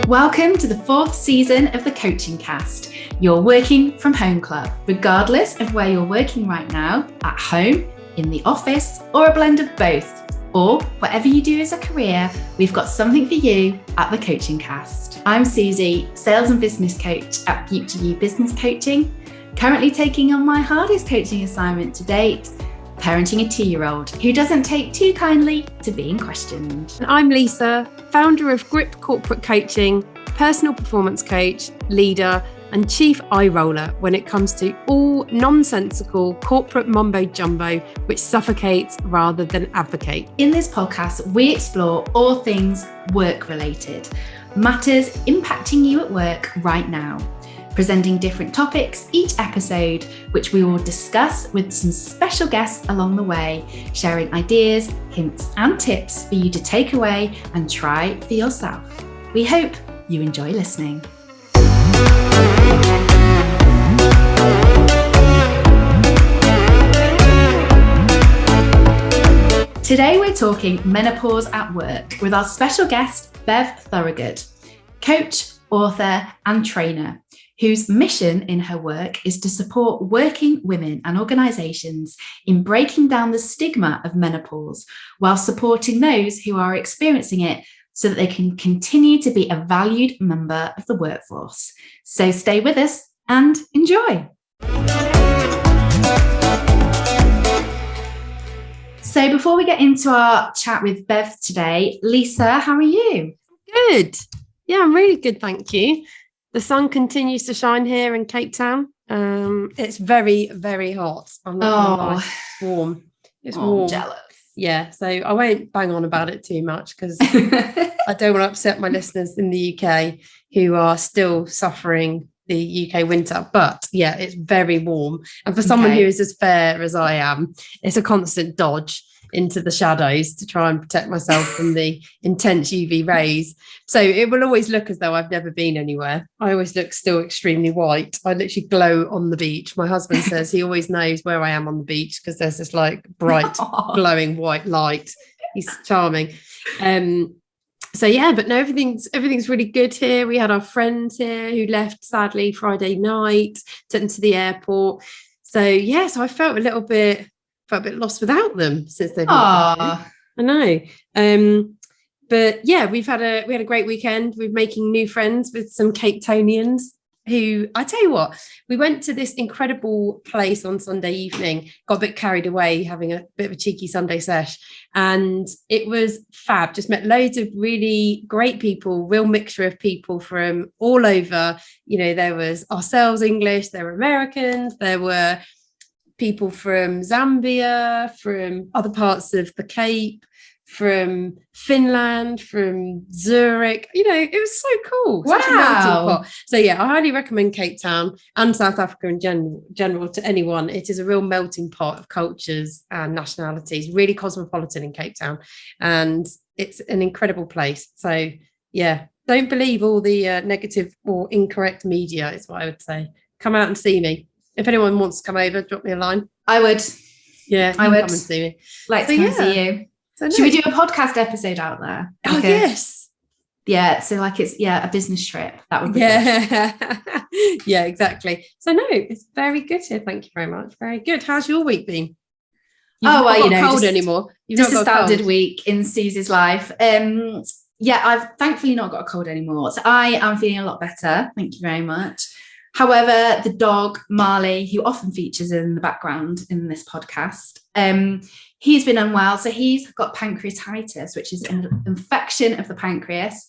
Welcome to the 4th season of the Coaching Cast, your working from home club. Regardless of where you're working right now, at home, in the office, or a blend of both, or whatever you do as a career, we've got something for you at the Coaching Cast. I'm Susie, sales and business coach at Future You Business Coaching, currently taking on my hardest coaching assignment to date, parenting a 2-year-old who doesn't take too kindly to being questioned. And I'm Lisa, founder of Grip Corporate Coaching, personal performance coach, leader, and chief eye roller when it comes to all nonsensical corporate mumbo jumbo which suffocates rather than advocate. In this podcast, we explore all things work related, matters impacting you at work right now, presenting different topics each episode, which we will discuss with some special guests along the way, sharing ideas, hints, and tips for you to take away and try for yourself. We hope you enjoy listening. Today we're talking menopause at work with our special guest, Bev Thorogood, coach, author, and trainer, whose mission in her work is to support working women and organisations in breaking down the stigma of menopause while supporting those who are experiencing it so that they can continue to be a valued member of the workforce. So stay with us and enjoy. So before we get into our chat with Bev today, Lisa, how are you? Good. Yeah, I'm really good, thank you. The sun continues to shine here in Cape Town. It's very, very hot. I'm not gonna lie. It's warm. It's warm. I'm jealous. Yeah, so I won't bang on about it too much because I don't want to upset my listeners in the UK who are still suffering the UK winter. But yeah, it's very warm. And for someone who is as fair as I am, it's a constant dodge into the shadows to try and protect myself from the intense UV rays. So it will always look as though I've never been anywhere. I always look still extremely white. I literally glow on the beach. My husband says he always knows where I am on the beach because there's this like bright glowing white light. He's charming. So yeah, but no, everything's really good here. We had our friends here who left sadly Friday night, took them to the airport. So yeah, so I felt a bit lost without them since they've been here. I know. But yeah, we had a great weekend. We're making new friends with some Cape Townians who, I tell you what, we went to this incredible place on Sunday evening, got a bit carried away having a bit of a cheeky Sunday sesh, and it was fab. Just met loads of really great people, real mixture of people from all over. You know, there was ourselves English, there were Americans, there were people from Zambia, from other parts of the Cape, from Finland, from Zurich. You know, it was so cool. Wow. So yeah, I highly recommend Cape Town and South Africa in general to anyone. It is a real melting pot of cultures and nationalities, really cosmopolitan in Cape Town. And it's an incredible place. So yeah, don't believe all the negative or incorrect media is what I would say. Come out and see me. If anyone wants to come over, drop me a line. I would. Yeah, I would come and see me. Like to come see you. So should we do a podcast episode out there? Oh, yes. Yeah, so like it's a business trip. That would be good. Yeah, exactly. So no, it's very good here. Thank you very much. Very good. How's your week been? You've not got cold anymore. Just a standard week in Susie's life. Yeah, I've thankfully not got a cold anymore. So I am feeling a lot better. Thank you very much. However, the dog, Marley, who often features in the background in this podcast, he's been unwell. So he's got pancreatitis, which is an infection of the pancreas.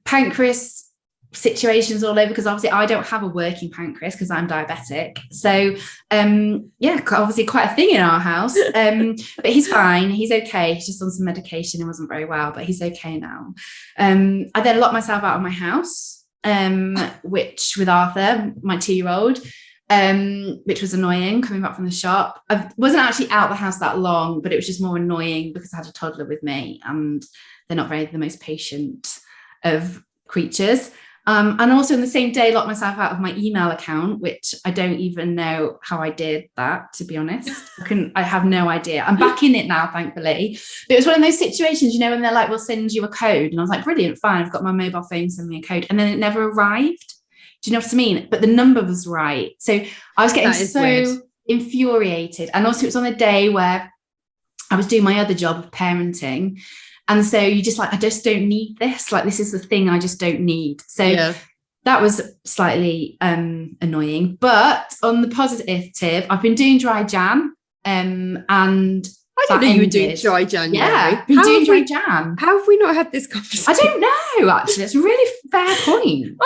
Pancreas situations all over, because obviously I don't have a working pancreas because I'm diabetic. So, obviously quite a thing in our house. But he's fine. He's okay. He's just on some medication. He wasn't very well, but he's okay now. I then locked myself out of my house. Which with Arthur, my 2-year-old, which was annoying coming back from the shop. I wasn't actually out the house that long, but it was just more annoying because I had a toddler with me and they're not the most patient of creatures. And also in the same day, locked myself out of my email account, which I don't even know how I did that, to be honest. I have no idea. I'm back in it now, thankfully. But it was one of those situations, you know, when they're like, we'll send you a code. And I was like, brilliant, fine. I've got my mobile phone, send me a code. And then it never arrived. Do you know what I mean? But the number was right. So I was getting so weird. Infuriated. And also it was on a day where I was doing my other job of parenting. And so you just like, I just don't need this. Like, this is the thing I just don't need. So that was slightly annoying. But on the positive, I've been doing dry Jan. And I didn't know you were doing dry January. Yeah, been doing dry Jan. How have we not had this conversation? I don't know, actually. It's a really fair point.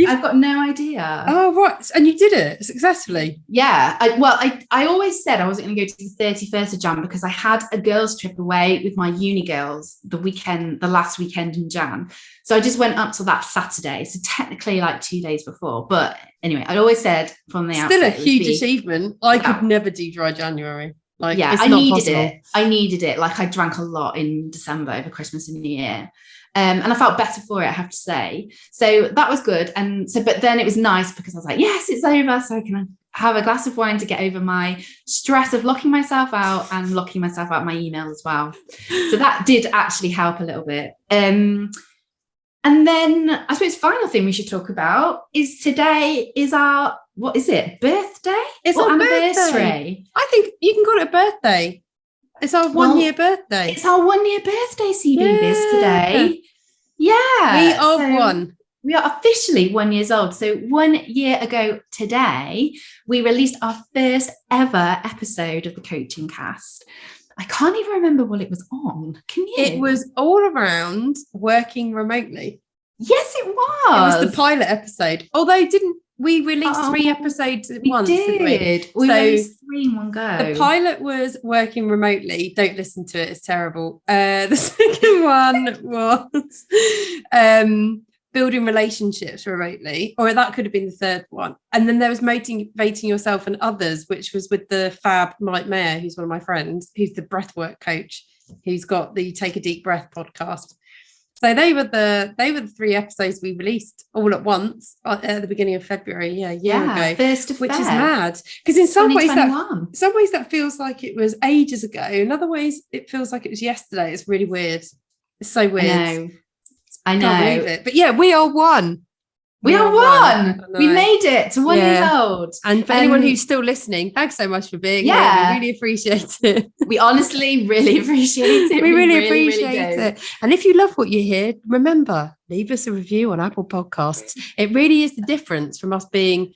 I've got no idea. Oh, right. And you did it successfully. Yeah. I always said I wasn't going to go to the 31st of Jan because I had a girls' trip away with my uni girls the last weekend in Jan. So I just went up to that Saturday. So technically like 2 days before. But anyway, I'd always said from the outset. Still a huge achievement. I could never do dry January. Like, yeah, it's I not needed possible. it. I needed it. Like, I drank a lot in December over Christmas and New Year. And I felt better for it, I have to say. So that was good. And so, but then it was nice because I was like, yes, it's over. So I can have a glass of wine to get over my stress of locking myself out and locking myself out my email as well. So that did actually help a little bit. And then I suppose final thing we should talk about is today is our, what is it, birthday? It's our anniversary. Birthday. I think you can call it a birthday. It's our 1 year birthday. It's our 1 year birthday, CB Biz, today. Yeah. We are one. We are officially 1 year old. So 1 year ago today, we released our first ever episode of the Coaching Cast. I can't even remember what it was on. Can you? It was all around working remotely. Yes, it was. It was the pilot episode. Although we released 3 episodes at once, didn't we? We released 3 in one go. The pilot was working remotely. Don't listen to it. It's terrible. The second one was building relationships remotely, or that could have been the third one. And then there was motivating yourself and others, which was with the fab Mike Mayer, who's one of my friends, who's the breathwork coach, who's got the Take a Deep Breath podcast. So they were the 3 episodes we released all at once at the beginning of February, a year ago, 1st of which Feb. is mad. Because in some ways that feels like it was ages ago. In other ways, it feels like it was yesterday. It's really weird. It's so weird. I know. Can't believe it. But yeah, we are one. We are one. We made it to 1 year old. And for anyone who's still listening, thanks so much for being here. We really appreciate it. We honestly really appreciate it. We really appreciate it. And if you love what you hear, remember, leave us a review on Apple Podcasts. It really is the difference from us being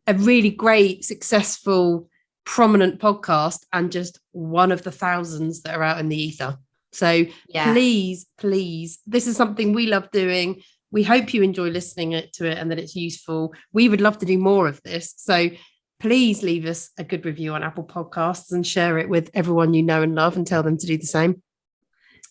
a really great, successful, prominent podcast and just one of the thousands that are out in the ether. So please, this is something we love doing. We hope you enjoy listening to it and that it's useful. We would love to do more of this. So please leave us a good review on Apple Podcasts and share it with everyone you know and love and tell them to do the same.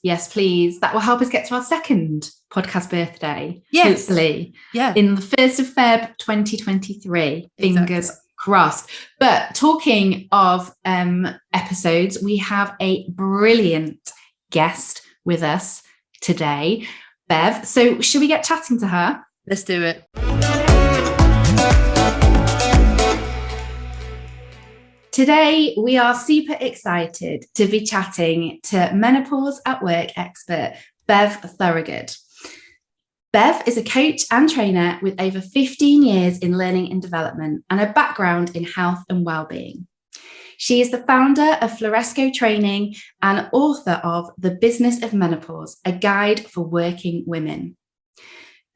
Yes, please. That will help us get to our second podcast birthday. Yes. Hopefully. Yeah. In the 1st of Feb 2023. Fingers crossed. But talking of episodes, we have a brilliant guest with us today, Bev. So should we get chatting to her? Let's do it. Today, we are super excited to be chatting to menopause at work expert, Bev Thorogood. Bev is a coach and trainer with over 15 years in learning and development and a background in health and well-being. She is the founder of Floresco Training and author of The Business of Menopause, a guide for working women.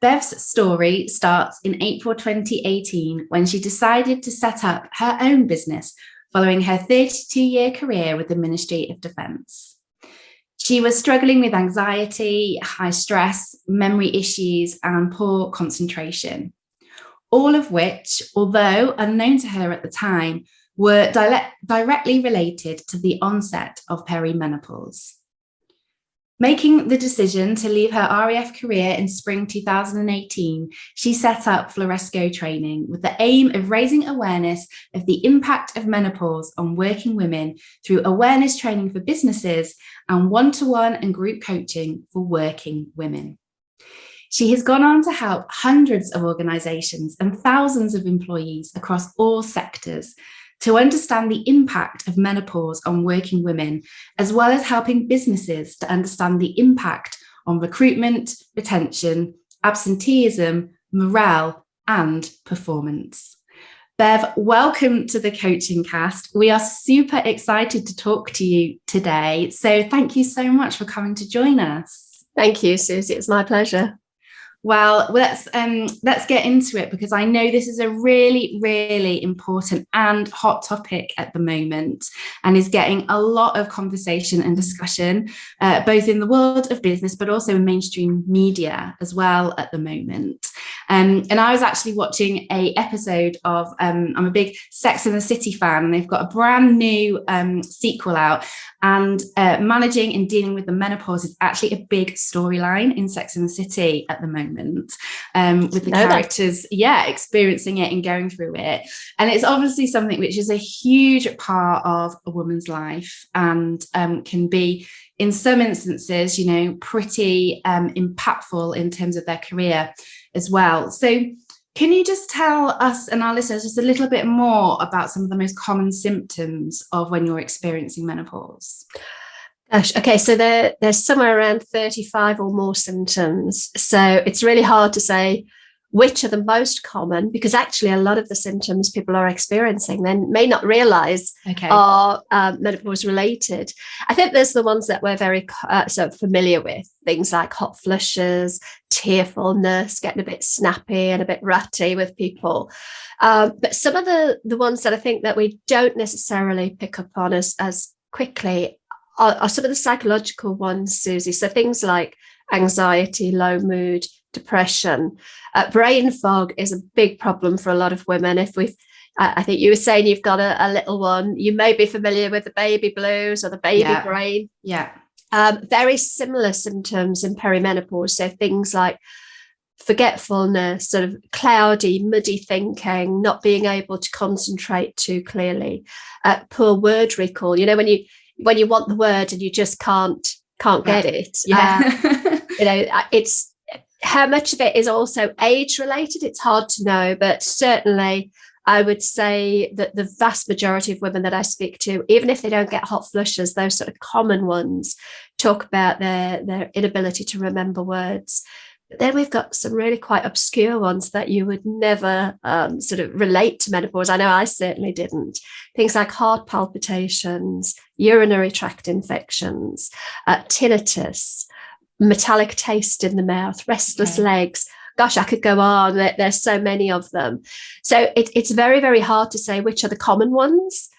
Bev's story starts in April 2018 when she decided to set up her own business following her 32-year career with the Ministry of Defence. She was struggling with anxiety, high stress, memory issues, and poor concentration, all of which, although unknown to her at the time, were directly related to the onset of perimenopause. Making the decision to leave her RAF career in spring 2018, she set up Floresco Training with the aim of raising awareness of the impact of menopause on working women through awareness training for businesses and one-to-one and group coaching for working women. She has gone on to help hundreds of organisations and thousands of employees across all sectors to understand the impact of menopause on working women, as well as helping businesses to understand the impact on recruitment, retention, absenteeism, morale, and performance. Bev, welcome to the Coaching Cast. We are super excited to talk to you today. So thank you so much for coming to join us. Thank you, Susie. It's my pleasure. Well, let's get into it, because I know this is a really, really important and hot topic at the moment, and is getting a lot of conversation and discussion, both in the world of business, but also in mainstream media as well at the moment. And I was actually watching an episode of, I'm a big Sex and the City fan, and they've got a brand new sequel out. And managing and dealing with the menopause is actually a big storyline in Sex and the City at the moment, with the characters, experiencing it and going through it. And it's obviously something which is a huge part of a woman's life, and can be, in some instances, pretty impactful in terms of their career as well. So can you just tell us and our listeners just a little bit more about some of the most common symptoms of when you're experiencing menopause? Gosh, okay, so there's somewhere around 35 or more symptoms. So it's really hard to say which are the most common, because actually a lot of the symptoms people are experiencing then may not realize are menopause related. I think there's the ones that we're very sort of familiar with, things like hot flushes, tearfulness, getting a bit snappy and a bit ratty with people. But some of the ones that I think that we don't necessarily pick up on as quickly are some of the psychological ones, Susie. So things like anxiety, low mood, depression. Brain fog is a big problem for a lot of women. I think you were saying you've got a little one, you may be familiar with the baby blues or the baby brain. Yeah. Very similar symptoms in perimenopause. So things like forgetfulness, sort of cloudy, muddy thinking, not being able to concentrate too clearly, poor word recall. When you want the word and you just can't get it. It's how much of it is also age related. It's hard to know, but certainly I would say that the vast majority of women that I speak to, even if they don't get hot flushes, those sort of common ones, talk about their inability to remember words. But then we've got some really quite obscure ones that you would never sort of relate to menopause. I know I certainly didn't. Things like heart palpitations, urinary tract infections, tinnitus, metallic taste in the mouth, restless legs. Gosh, I could go on. There's so many of them. So it's very, very hard to say which are the common ones,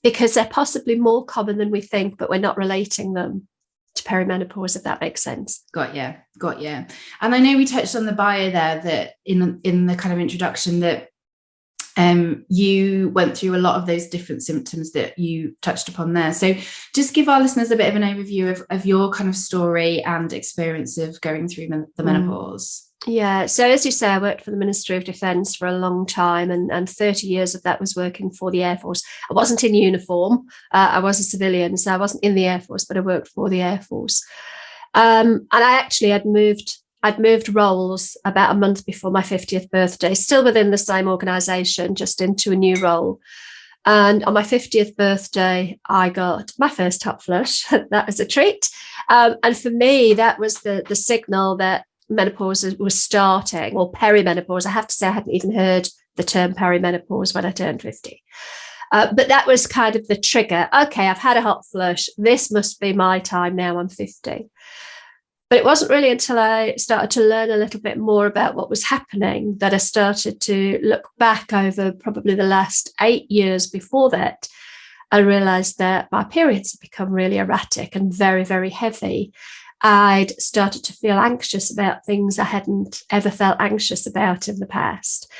because they're possibly more common than we think, but we're not relating them to perimenopause, if that makes sense. Got you. And I know we touched on the bio there, that in the kind of introduction, that you went through a lot of those different symptoms that you touched upon there. So just give our listeners a bit of an overview of your kind of story and experience of going through the menopause. Yeah, so as you say, I worked for the Ministry of Defence for a long time, and 30 years of that was working for the Air Force. I wasn't in uniform, I was a civilian, so I wasn't in the Air Force, but I worked for the Air Force. And I actually I'd moved roles about a month before my 50th birthday, still within the same organisation, just into a new role. And on my 50th birthday, I got my first hot flush. That was a treat. And for me, that was the signal that menopause was starting, or perimenopause. I have to say I hadn't even heard the term perimenopause when I turned 50. But that was kind of the trigger. Okay, I've had a hot flush. This must be my time now. I'm 50. But it wasn't really until I started to learn a little bit more about what was happening that I started to look back over probably the last 8 years before that. I realised that my periods had become really erratic and very, very heavy. I'd started to feel anxious about things I hadn't ever felt anxious about in the past.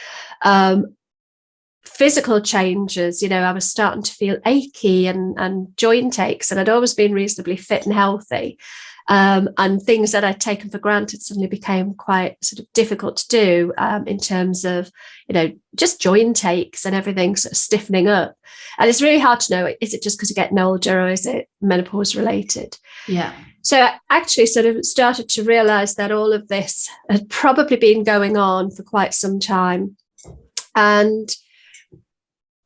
physical changes. I was starting to feel achy and joint aches, and I'd always been reasonably fit and healthy. And things that I'd taken for granted suddenly became quite sort of difficult to do, in terms of, just joint aches and everything sort of stiffening up. And it's really hard to know, is it just because you're getting older, or is it menopause related? Yeah. So I actually sort of started to realize that all of this had probably been going on for quite some time. And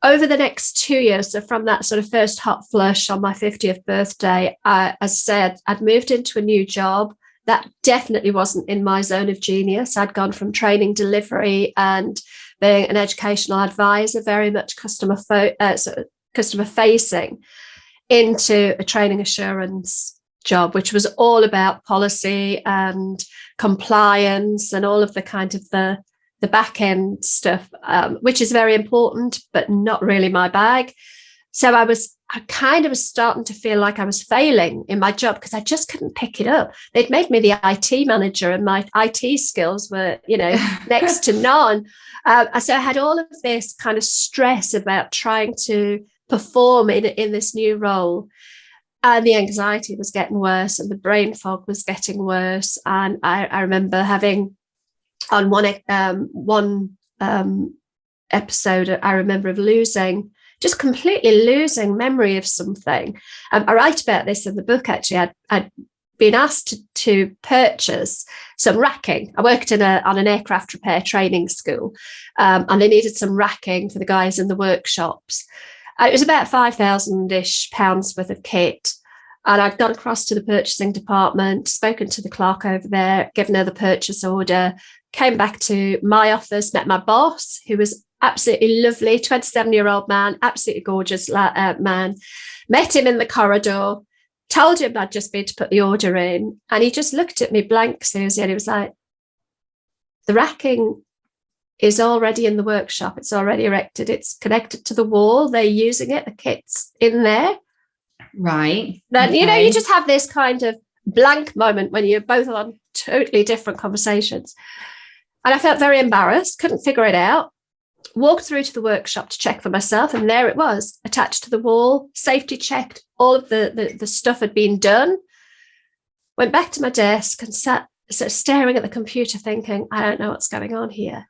over the next 2 years, so from that sort of first hot flush on my 50th birthday, as I said, I'd moved into a new job that definitely wasn't in my zone of genius. I'd gone from training delivery and being an educational advisor, very much customer facing, into a training assurance job, which was all about policy and compliance and all of the kind of the back end stuff, which is very important, but not really my bag. So I kind of was starting to feel like I was failing in my job because I just couldn't pick it up. They'd made me the IT manager, and my IT skills were, next to none. So I had all of this kind of stress about trying to perform in this new role. And the anxiety was getting worse, and the brain fog was getting worse. And I remember having, on one episode, I remember of completely losing memory of something. I write about this in the book, actually. I'd been asked to purchase some racking. I worked on an aircraft repair training school, and they needed some racking for the guys in the workshops. It was about £5,000-ish worth of kit. And I'd gone across to the purchasing department, spoken to the clerk over there, given her the purchase order, came back to my office, met my boss, who was absolutely lovely, 27-year-old man, absolutely gorgeous man, met him in the corridor, told him I'd just been to put the order in. And he just looked at me blank, Susie, and he was like, the racking is already in the workshop. It's already erected. It's connected to the wall. They're using it. The kit's in there. Right. Then, you just have this kind of blank moment when you're both on totally different conversations. And I felt very embarrassed, couldn't figure it out. Walked through to the workshop to check for myself, and there it was, attached to the wall, safety checked, all of the stuff had been done. Went back to my desk and sat sort of staring at the computer thinking, I don't know what's going on here.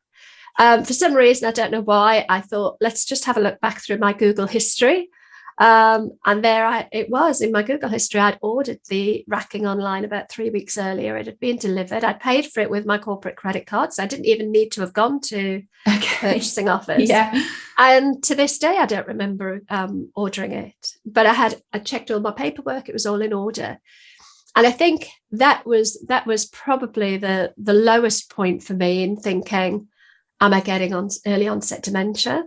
For some reason, I don't know why, I thought, let's just have a look back through my Google history. And there it was in my Google history. I'd ordered the racking online about 3 weeks earlier. It had been delivered. I'd paid for it with my corporate credit card, so I didn't even need to have gone to purchasing office. Yeah. And to this day, I don't remember ordering it. But I checked all my paperwork. It was all in order. And I think that was probably the lowest point for me in thinking, am I getting on early onset dementia?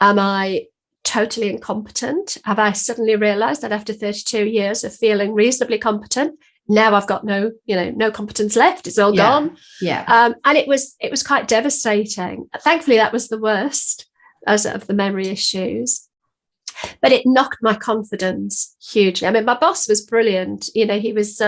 Am I totally incompetent? Have I suddenly realized that after 32 years of feeling reasonably competent, now I've got no competence left? It's all gone. Yeah. And it was quite devastating. Thankfully, that was the worst of the memory issues. But it knocked my confidence hugely. I mean, my boss was brilliant. He was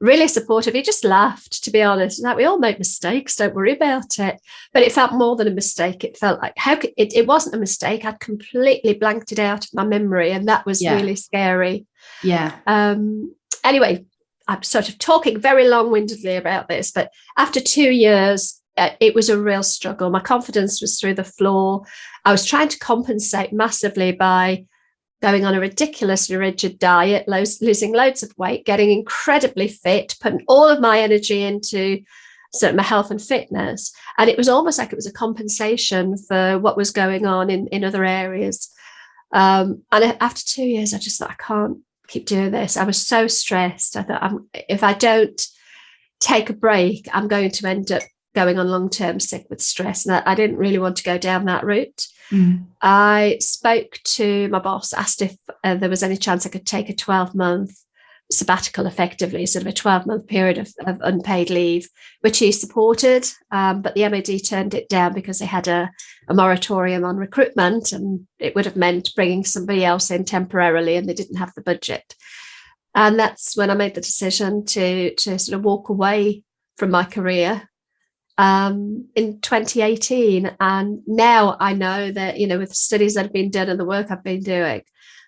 really supportive. He just laughed, to be honest. Like, we all make mistakes, don't worry about it. But it felt more than a mistake. It felt like it wasn't a mistake. I'd completely blanked it out of my memory, and that was really scary. Yeah. Anyway, I'm sort of talking very long-windedly about this, but after 2 years, it was a real struggle. My confidence was through the floor. I was trying to compensate massively by going on a ridiculously rigid diet, losing loads of weight, getting incredibly fit, putting all of my energy into sort of my health and fitness. And it was almost like it was a compensation for what was going on in other areas. And after 2 years, I just thought, I can't keep doing this. I was so stressed. I thought, if I don't take a break, I'm going to end up going on long-term sick with stress. And I didn't really want to go down that route. I spoke to my boss, asked if there was any chance I could take a 12-month sabbatical, effectively, sort of a 12-month period of unpaid leave, which he supported. But the MOD turned it down because they had a moratorium on recruitment, and it would have meant bringing somebody else in temporarily, and they didn't have the budget. And that's when I made the decision to sort of walk away from my career in 2018. And now I know that, with the studies that have been done and the work I've been doing,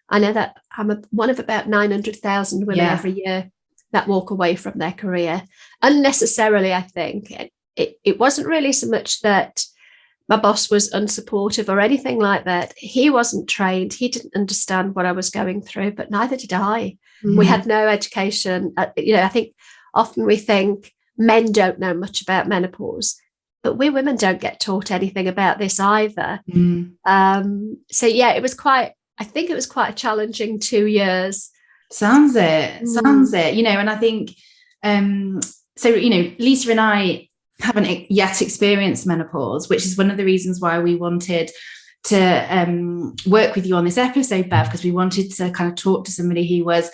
I know that I'm one of about 900,000 women every year that walk away from their career unnecessarily. I think it wasn't really so much that my boss was unsupportive or anything like that. He wasn't trained. He didn't understand what I was going through, but neither did I. We had no education. I think often we think men don't know much about menopause, but we women don't get taught anything about this either. So yeah, it was quite a challenging 2 years. Sounds it. And I think, Lisa and I haven't yet experienced menopause, which is one of the reasons why we wanted to work with you on this episode, Bev, because we wanted to kind of talk to somebody who was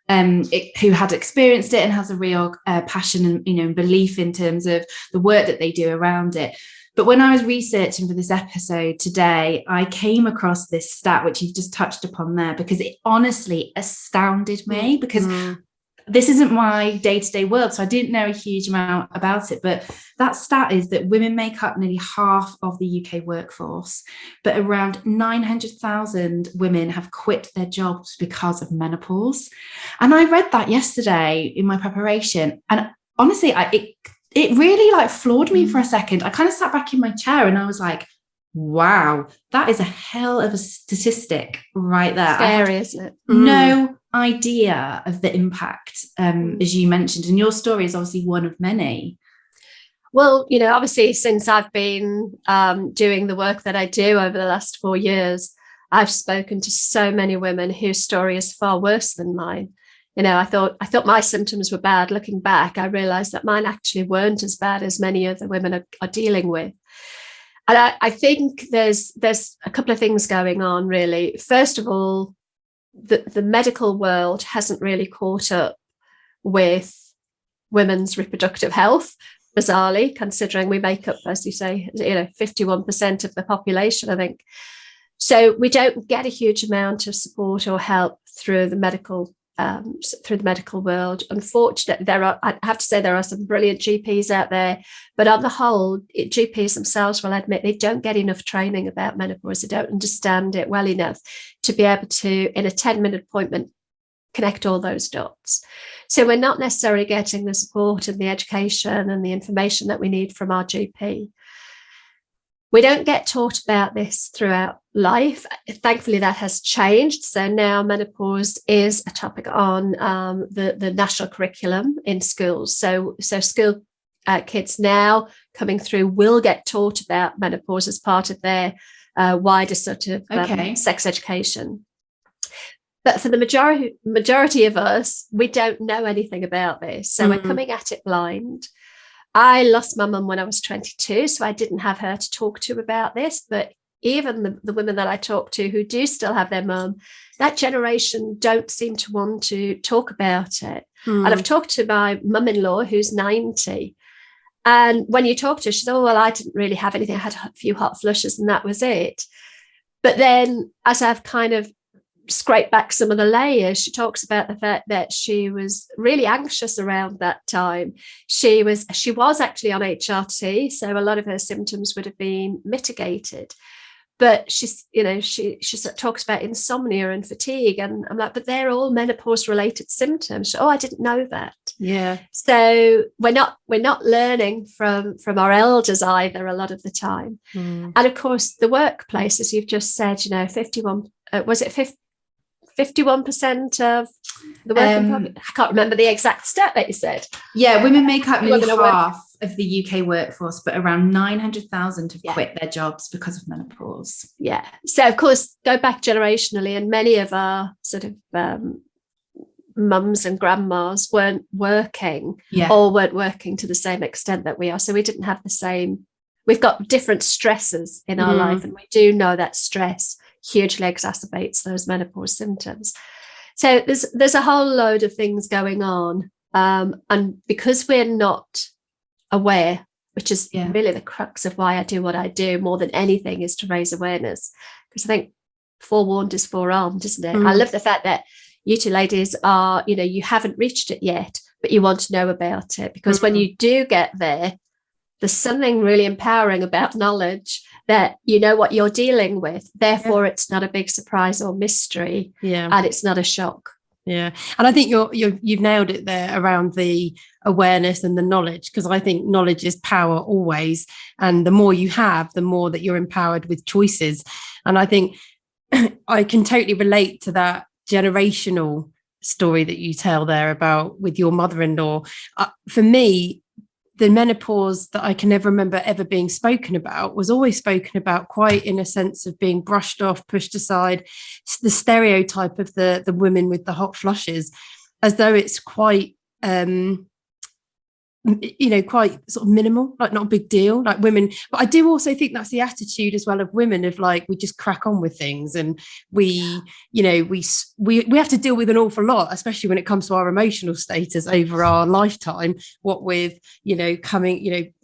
who had experienced it and has a real passion and belief in terms of the work that they do around it. But when I was researching for this episode today, I came across this stat, which you've just touched upon there, because it honestly astounded me, because this isn't my day-to-day world, so I didn't know a huge amount about it. But that stat is that women make up nearly half of the UK workforce, but around 900,000 women have quit their jobs because of menopause. And I read that yesterday in my preparation, and honestly, it really floored me for a second. I kind of sat back in my chair and I was like, wow, that is a hell of a statistic right there. Scary, isn't it? No idea of the impact, as you mentioned, and your story is obviously one of many. Well, obviously, since I've been doing the work that I do over the last 4 years, I've spoken to so many women whose story is far worse than mine. I thought my symptoms were bad. Looking back, I realized that mine actually weren't as bad as many other women are dealing with. And I think there's a couple of things going on, really. First of all, the medical world hasn't really caught up with women's reproductive health, bizarrely, considering we make up, as you say, 51% of the population, I think. So we don't get a huge amount of support or help through the medical world. Unfortunately, I have to say there are some brilliant GPs out there, but on the whole, GPs themselves will admit they don't get enough training about menopause. They don't understand it well enough to be able to, in a 10-minute appointment, connect all those dots. So we're not necessarily getting the support and the education and the information that we need from our GP. We don't get taught about this throughout life. Thankfully, that has changed. So now menopause is a topic on the national curriculum in schools. So school kids now coming through will get taught about menopause as part of their wider sort of sex education. But for the majority of us, we don't know anything about this. So we're coming at it blind. I lost my mum when I was 22, so I didn't have her to talk to about this. But even the women that I talk to who do still have their mum, that generation don't seem to want to talk about it. And I've talked to my mum-in-law who's 90. And when you talk to her, she said, oh, well, I didn't really have anything. I had a few hot flushes and that was it. But then as I've kind of scrape back some of the layers, she talks about the fact that she was really anxious around that time. She was actually on HRT, so a lot of her symptoms would have been mitigated. But she talks about insomnia and fatigue, and I'm like, but they're all menopause related symptoms. Oh, I didn't know that. Yeah. So we're not learning from our elders either a lot of the time. And of course, the workplace, as you've just said, 51% of the working public. I can't remember the exact stat that you said. Yeah, women make up nearly half of the UK workforce, but around 900,000 have quit their jobs because of menopause. Yeah. So, of course, go back generationally, and many of our sort of mums and grandmas weren't working or weren't working to the same extent that we are. So we didn't have the same. We've got different stresses in our life, and we do know that stress hugely exacerbates those menopause symptoms. So there's a whole load of things going on, and because we're not aware, which is really the crux of why I do what I do more than anything, is to raise awareness, because I think forewarned is forearmed, isn't it? I love the fact that you two ladies are, you haven't reached it yet, but you want to know about it, because when you do get there, there's something really empowering about knowledge that you know what you're dealing with. Therefore, it's not a big surprise or mystery, and it's not a shock. Yeah, and I think you've nailed it there around the awareness and the knowledge, because I think knowledge is power always, and the more you have, the more that you're empowered with choices. And I think I can totally relate to that generational story that you tell there about with your mother-in-law. For me, the menopause that I can never remember ever being spoken about was always spoken about quite in a sense of being brushed off, pushed aside, the stereotype of the women with the hot flushes, as though it's quite quite sort of minimal, like not a big deal, like women. But I do also think that's the attitude as well of women, of like, we just crack on with things, and we have to deal with an awful lot, especially when it comes to our emotional status over our lifetime, what with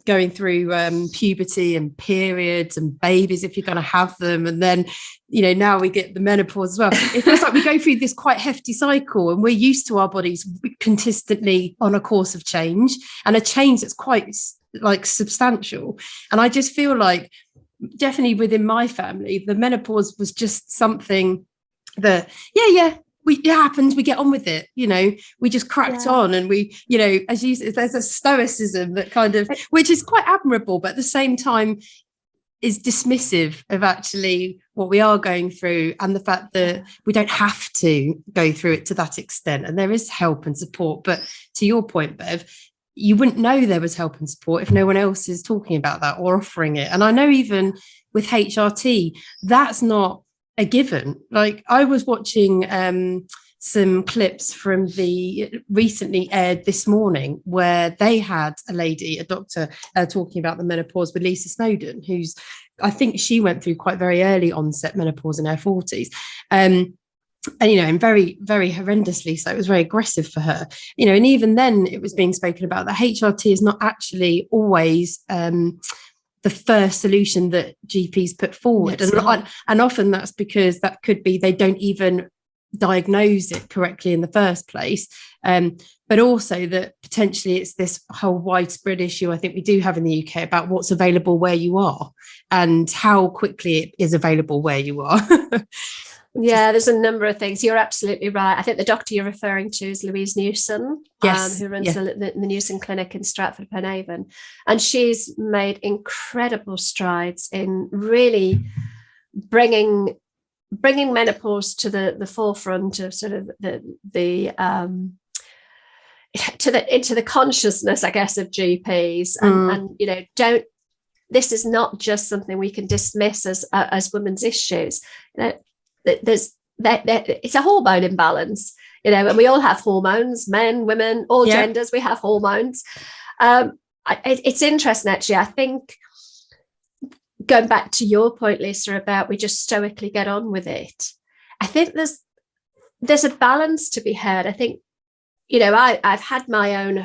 going through puberty and periods and babies, if you're going to have them, and then now we get the menopause as well. It feels like we go through this quite hefty cycle, and we're used to our bodies consistently on a course of change, and a change that's quite like substantial. And I just feel like definitely within my family, the menopause was just something that it happens, we get on with it, we just cracked on, and we, as you said, there's a stoicism that kind of, which is quite admirable, but at the same time is dismissive of actually what we are going through, and the fact that we don't have to go through it to that extent, and there is help and support. But to your point, Bev, you wouldn't know there was help and support if no one else is talking about that or offering it. And I know even with HRT, that's not a given. Like, I was watching some clips from the recently aired This Morning, where they had a doctor talking about the menopause with Lisa Snowdon, who's, I think she went through quite very early onset menopause in her 40s. And very, very horrendously so. It was very aggressive for her, and even then it was being spoken about that HRT is not actually always the first solution that GPs put forward. And often that's because that could be they don't even diagnose it correctly in the first place. But also that potentially it's this whole widespread issue I think we do have in the UK about what's available where you are and how quickly it is available where you are. Yeah, there's a number of things. You're absolutely right. I think the doctor you're referring to is Louise Newson, who runs the Newson Clinic in Stratford-upon-Avon. And she's made incredible strides in really bringing menopause to the forefront of sort of into the consciousness, I guess, of GPs. And this is not just something we can dismiss as women's issues. It's a hormone imbalance, and we all have hormones, men, women, all genders, we have hormones. It's interesting, actually. I think, going back to your point, Lisa, about we just stoically get on with it, I think there's a balance to be had. I think, I've had my own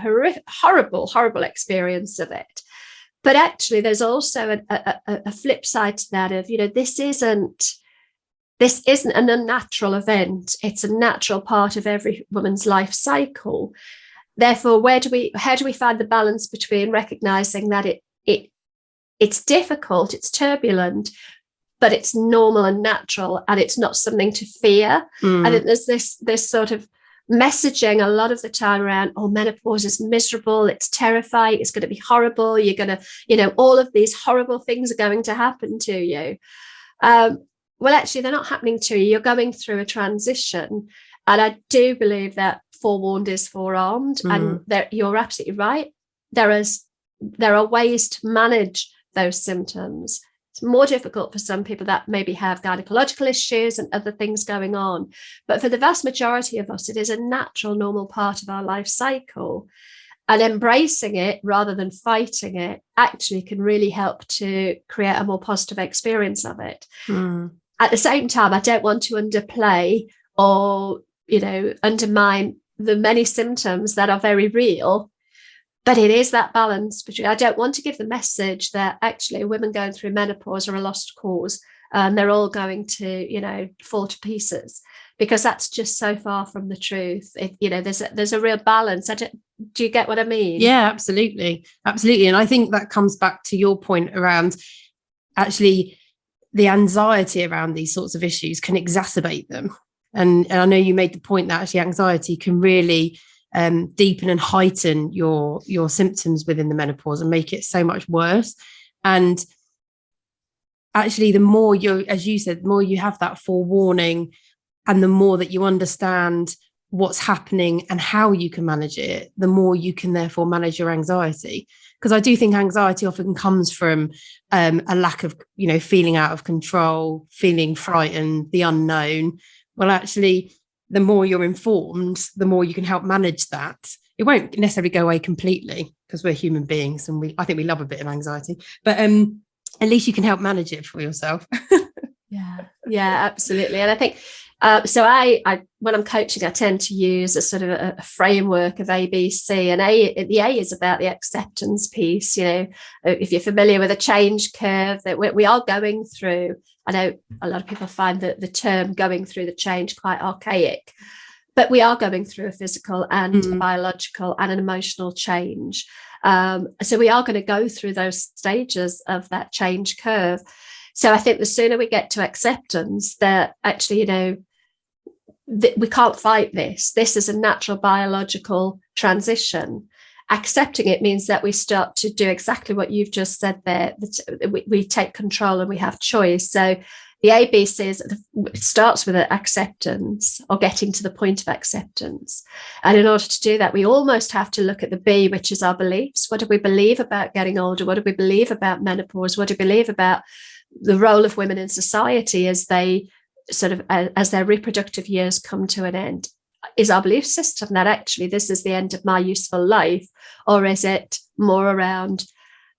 horrible experience of it, but actually there's also a flip side to that of, this isn't an unnatural event. It's a natural part of every woman's life cycle. Therefore, how do we find the balance between recognizing that it's difficult, it's turbulent, but it's normal and natural, and it's not something to fear? I think there's this sort of messaging a lot of the time around, menopause is miserable, it's terrifying, it's going to be horrible, you're going to, all of these horrible things are going to happen to you. Well, actually, they're not happening to you. You're going through a transition. And I do believe that forewarned is forearmed. And you're absolutely right. There are ways to manage those symptoms. It's more difficult for some people that maybe have gynecological issues and other things going on. But for the vast majority of us, it is a natural, normal part of our life cycle. And embracing it rather than fighting it actually can really help to create a more positive experience of it. At the same time, I don't want to underplay or, undermine the many symptoms that are very real, but it is that balance between, I don't want to give the message that actually women going through menopause are a lost cause and they're all going to, fall to pieces, because that's just so far from the truth. There's a real balance. Do you get what I mean? Yeah, absolutely. Absolutely. And I think that comes back to your point around actually the anxiety around these sorts of issues can exacerbate them. And I know you made the point that actually anxiety can really deepen and heighten your symptoms within the menopause and make it so much worse. And actually, the more as you said, the more you have that forewarning and the more that you understand what's happening and how you can manage it, the more you can therefore manage your anxiety. Because I do think anxiety often comes from a lack of, feeling out of control, feeling frightened, the unknown. Well, actually, the more you're informed, the more you can help manage that. It won't necessarily go away completely because we're human beings and I think we love a bit of anxiety, but at least you can help manage it for yourself. Yeah, absolutely. And I think, so I when I'm coaching, I tend to use a sort of a framework of ABC, and the A is about the acceptance piece. If you're familiar with a change curve that we are going through, I know a lot of people find that the term going through the change quite archaic, but we are going through a physical and a biological and an emotional change. So we are going to go through those stages of that change curve. So I think the sooner we get to acceptance that actually, we can't fight this. This is a natural biological transition. Accepting it means that we start to do exactly what you've just said there. We take control and we have choice. So the ABC starts with acceptance, or getting to the point of acceptance. And in order to do that, we almost have to look at the B, which is our beliefs. What do we believe about getting older? What do we believe about menopause? What do we believe about the role of women in society as they as their reproductive years come to an end? Is our belief system that actually this is the end of my useful life? Or is it more around,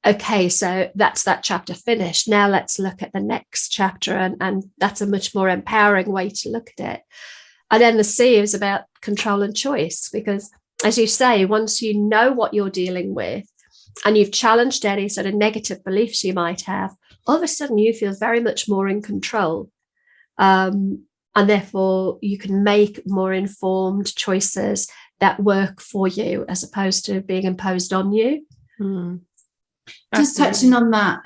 okay, so that's that chapter finished. Now let's look at the next chapter. And that's a much more empowering way to look at it. And then the C is about control and choice, because as you say, once you know what you're dealing with and you've challenged any sort of negative beliefs you might have, all of a sudden you feel very much more in control. And therefore you can make more informed choices that work for you as opposed to being imposed on you. Just touching on that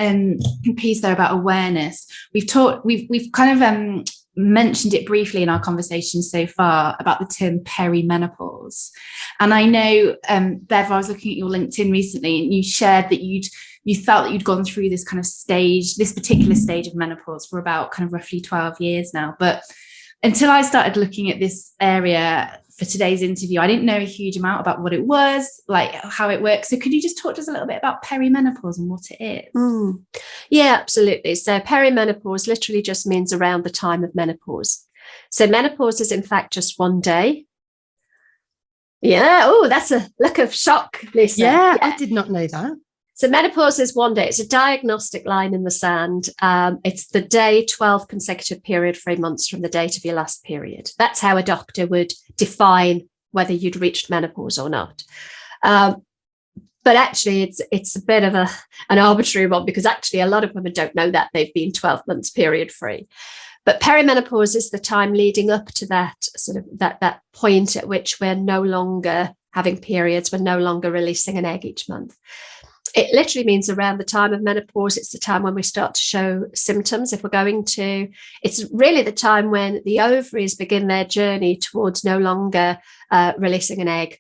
piece there about awareness, we've kind of mentioned it briefly in our conversation so far about the term perimenopause. And I know, Bev, I was looking at your LinkedIn recently and you shared that you felt that you'd gone through this kind of this particular stage of menopause for about kind of roughly 12 years now. But until I started looking at this area for today's interview, I didn't know a huge amount about what it was, like how it works. So could you just talk to us a little bit about perimenopause and what it is? Yeah, absolutely. So perimenopause literally just means around the time of menopause. So menopause is in fact just one day. Yeah. Oh, that's a look of shock, Lisa. Yeah, I did not know that. So menopause is one day. It's a diagnostic line in the sand. It's the day 12 consecutive period, 3 months from the date of your last period. That's how a doctor would define whether you'd reached menopause or not. But actually, it's a bit of an arbitrary one, because actually a lot of women don't know that they've been 12 months period free. But perimenopause is the time leading up to that sort of that point at which we're no longer having periods, we're no longer releasing an egg each month. It literally means around the time of menopause. It's the time when we start to show symptoms. It's really the time when the ovaries begin their journey towards no longer releasing an egg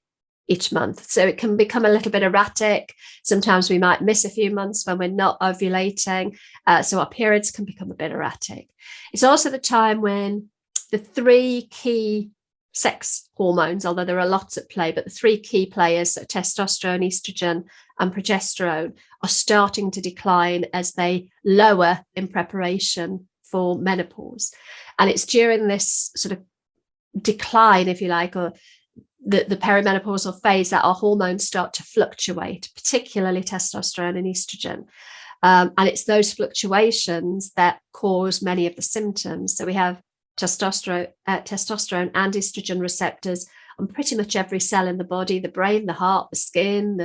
each month. So it can become a little bit erratic. Sometimes we might miss a few months when we're not ovulating. So our periods can become a bit erratic. It's also the time when the three key sex hormones, although there are lots at play, but the three key players, so testosterone, estrogen, and progesterone, are starting to decline as they lower in preparation for menopause. And it's during this sort of decline, if you like, or the perimenopausal phase, that our hormones start to fluctuate, particularly testosterone and estrogen. And it's those fluctuations that cause many of the symptoms. So we have testosterone and estrogen receptors on pretty much every cell in the body, the brain, the heart, the skin,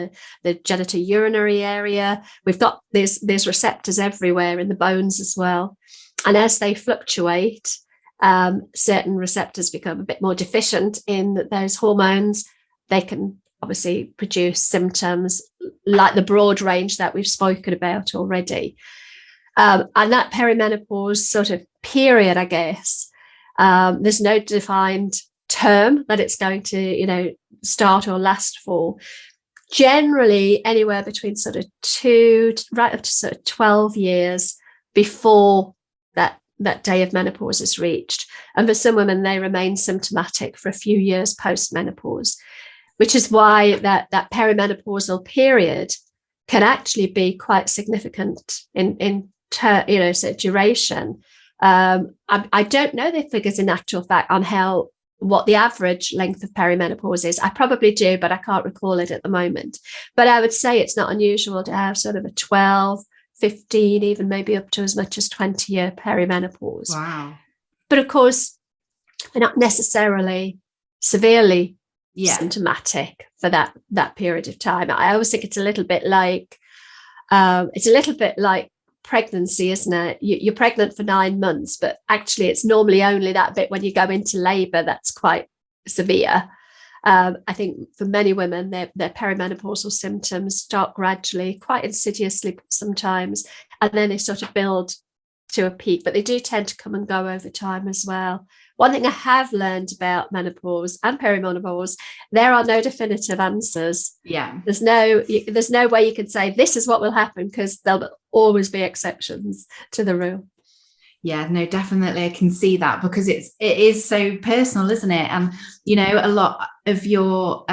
the genitourinary area. We've got these receptors everywhere in the bones as well. And as they fluctuate, certain receptors become a bit more deficient in those hormones. They can obviously produce symptoms like the broad range that we've spoken about already. And that perimenopause sort of period, I guess, there's no defined term that it's going to, start or last for. Generally, anywhere between sort of 2 right up to sort of 12 years before that day of menopause is reached. And for some women, they remain symptomatic for a few years post-menopause, which is why that perimenopausal period can actually be quite significant in sort of duration. I don't know the figures in actual fact on what the average length of perimenopause is. I probably do, but I can't recall it at the moment. But I would say it's not unusual to have sort of a 12, 15, even maybe up to as much as 20-year perimenopause. Wow. But of course, we're not necessarily severely symptomatic for that period of time. I always think it's a little bit like pregnancy, isn't it? You're pregnant for 9 months, but actually it's normally only that bit when you go into labor that's quite severe. I think for many women, their perimenopausal symptoms start gradually, quite insidiously sometimes, and then they sort of build to a peak, but they do tend to come and go over time as well. One thing I have learned about menopause and perimenopause, there are no definitive answers. Yeah. There's no way you can say this is what will happen, because there'll always be exceptions to the rule. Yeah, no, definitely. I can see that, because it is so personal, isn't it? And, a lot of your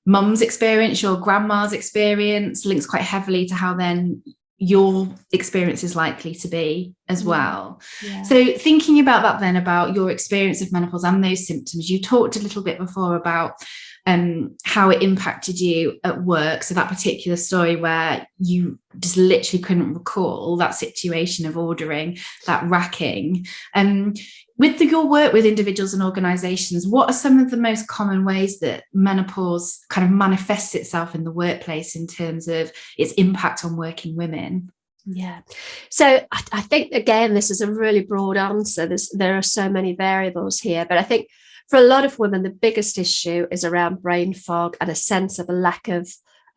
mum's experience, your grandma's experience links quite heavily to how then your experience is likely to be as well. Yeah. So thinking about that then, about your experience of menopause and those symptoms, you talked a little bit before about how it impacted you at work. So that particular story where you just literally couldn't recall that situation of ordering, that racking. With your work with individuals and organisations, what are some of the most common ways that menopause kind of manifests itself in the workplace in terms of its impact on working women? Yeah. So I think, again, this is a really broad answer. There are so many variables here, but I think for a lot of women, the biggest issue is around brain fog and a sense of a lack of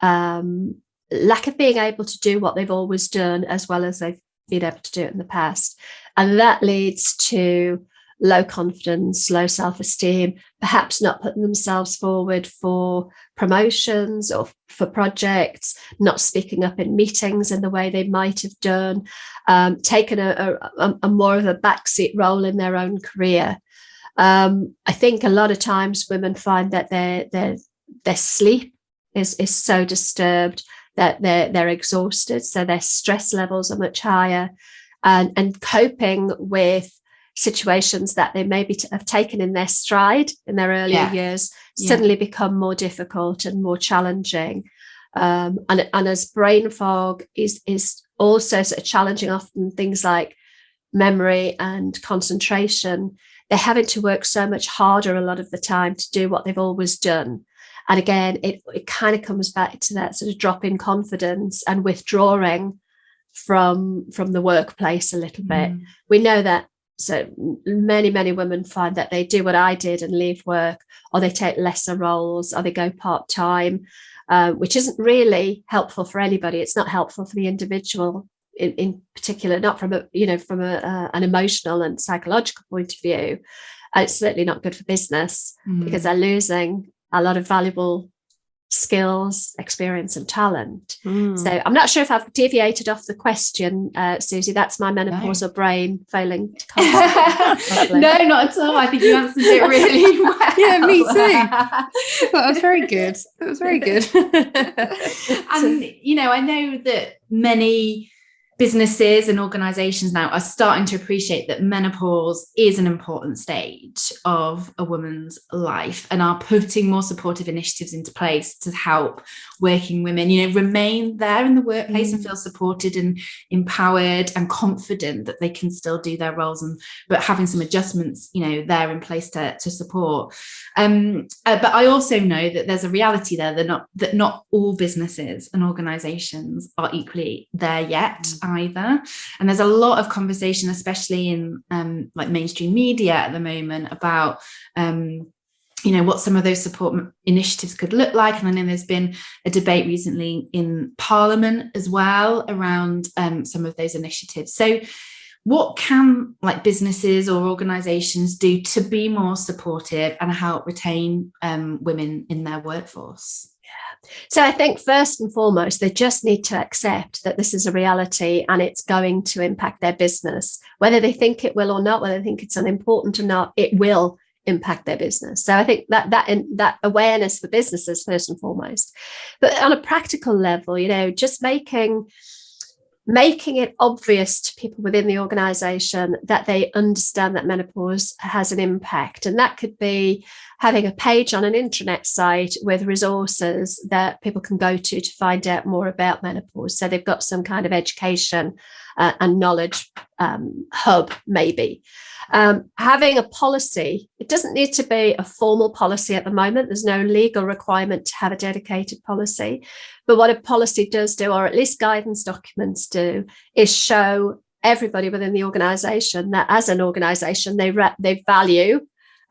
being able to do what they've always done as well as they've been able to do it in the past. And that leads to low confidence, low self-esteem, perhaps not putting themselves forward for promotions or for projects, not speaking up in meetings in the way they might have done, taking a more of a backseat role in their own career. I think a lot of times women find that their sleep is so disturbed that they're exhausted, so their stress levels are much higher, and coping with situations that they maybe have taken in their stride in their earlier years suddenly become more difficult and more challenging. And as brain fog is also sort of challenging, often things like memory and concentration, they're having to work so much harder a lot of the time to do what they've always done. And again, it kind of comes back to that sort of drop in confidence and withdrawing from the workplace a little bit. We know that. So many women find that they do what I did and leave work, or they take lesser roles, or they go part-time, which isn't really helpful for anybody. It's not helpful for the individual in particular, not from an emotional and psychological point of view. It's certainly not good for business because they're losing a lot of valuable skills, experience and talent. So I'm not sure if I've deviated off the question, Susie. That's my menopausal brain failing to concentrate. No, not at all. I think you answered it really well. Yeah, me too. That was very good. That was very good. And I know that many businesses and organizations now are starting to appreciate that menopause is an important stage of a woman's life and are putting more supportive initiatives into place to help working women, remain there in the workplace and feel supported and empowered and confident that they can still do their roles, but having some adjustments, there in place to support. But I also know that there's a reality there that not all businesses and organizations are equally there yet either. And there's a lot of conversation, especially in like mainstream media at the moment, about what some of those support initiatives could look like. And I know there's been a debate recently in Parliament as well around some of those initiatives. So what can businesses or organisations do to be more supportive and help retain women in their workforce? So I think first and foremost, they just need to accept that this is a reality and it's going to impact their business. Whether they think it will or not, whether they think it's unimportant or not, it will impact their business. So I think that awareness for businesses first and foremost. But on a practical level, just making it obvious to people within the organization that they understand that menopause has an impact. And that could be having a page on an intranet site with resources that people can go to find out more about menopause. So they've got some kind of education and knowledge hub, maybe. Having a policy, it doesn't need to be a formal policy at the moment. There's no legal requirement to have a dedicated policy. But what a policy does do, or at least guidance documents do, is show everybody within the organisation that as an organisation, they value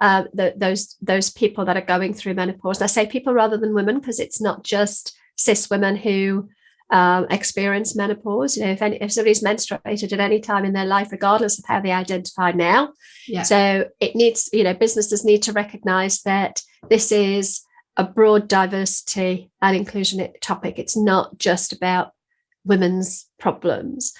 those people that are going through menopause. And I say people rather than women, because it's not just cis women who experience menopause. If somebody's menstruated at any time in their life, regardless of how they identify now. Yeah. So it needs, businesses need to recognise that this is a broad diversity and inclusion topic. It's not just about women's problems.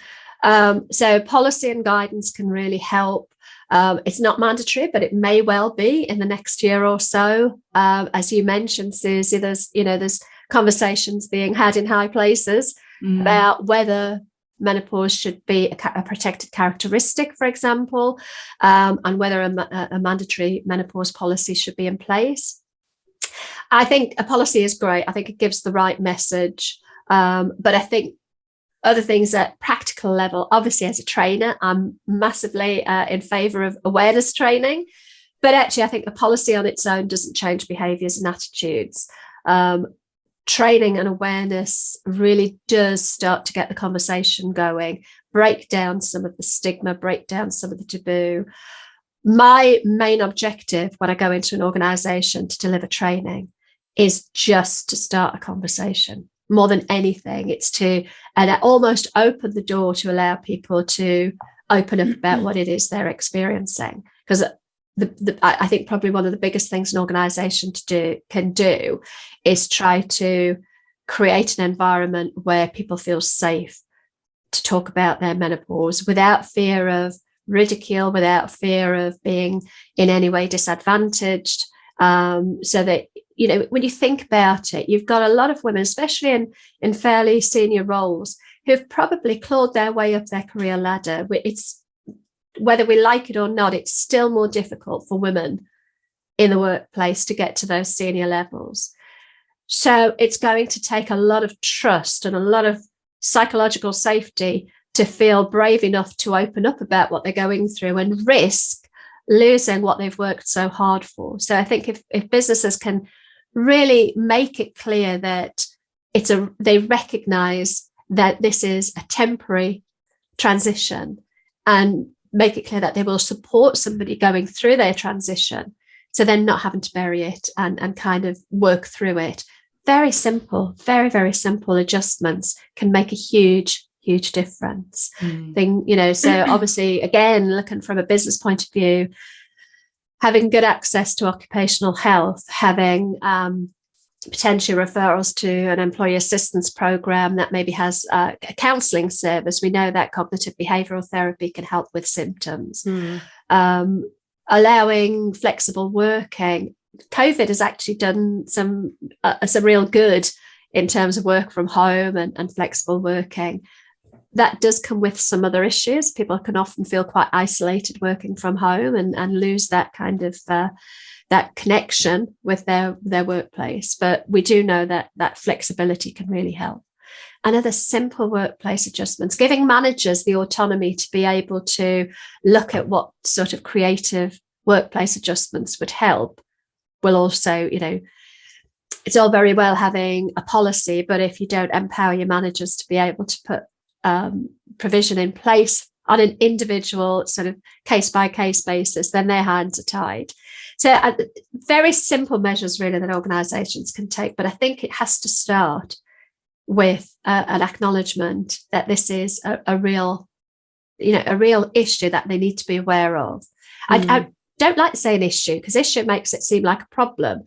So policy and guidance can really help. It's not mandatory, but it may well be in the next year or so. As you mentioned, Susie, there's conversations being had in high places about whether menopause should be a protected characteristic, for example, and whether a mandatory menopause policy should be in place. I think a policy is great. I think it gives the right message. But I think other things at practical level, obviously as a trainer, I'm massively in favour of awareness training. But actually, I think the policy on its own doesn't change behaviours and attitudes. Training and awareness really does start to get the conversation going, break down some of the stigma, break down some of the taboo. My main objective when I go into an organisation to deliver training is just to start a conversation. More than anything, it's to almost open the door to allow people to open up about what it is they're experiencing. Because I think probably one of the biggest things an organisation can do is try to create an environment where people feel safe to talk about their menopause without fear of ridicule, without fear of being in any way disadvantaged. So that, when you think about it, you've got a lot of women, especially in fairly senior roles, who've probably clawed their way up their career ladder. It's whether we like it or not, it's still more difficult for women in the workplace to get to those senior levels. So it's going to take a lot of trust and a lot of psychological safety to feel brave enough to open up about what they're going through and risk losing what they've worked so hard for. So I think if businesses can really make it clear that they recognise that this is a temporary transition and make it clear that they will support somebody going through their transition, so then not having to bury it and kind of work through it. Very simple, very, very simple adjustments can make a huge difference. So obviously, again, looking from a business point of view, having good access to occupational health, having potential referrals to an employee assistance program that maybe has a counselling service. We know that cognitive behavioural therapy can help with symptoms. Allowing flexible working. COVID has actually done some real good in terms of work from home and flexible working. That does come with some other issues. People can often feel quite isolated working from home and lose that kind of that connection with their workplace. But we do know that flexibility can really help. And other simple workplace adjustments, giving managers the autonomy to be able to look at what sort of creative workplace adjustments would help, will also, it's all very well having a policy, but if you don't empower your managers to be able to put provision in place on an individual sort of case by case basis, then their hands are tied. So very simple measures really that organisations can take, but I think it has to start with an acknowledgement that this is a real issue that they need to be aware of. I don't like saying issue, because issue makes it seem like a problem,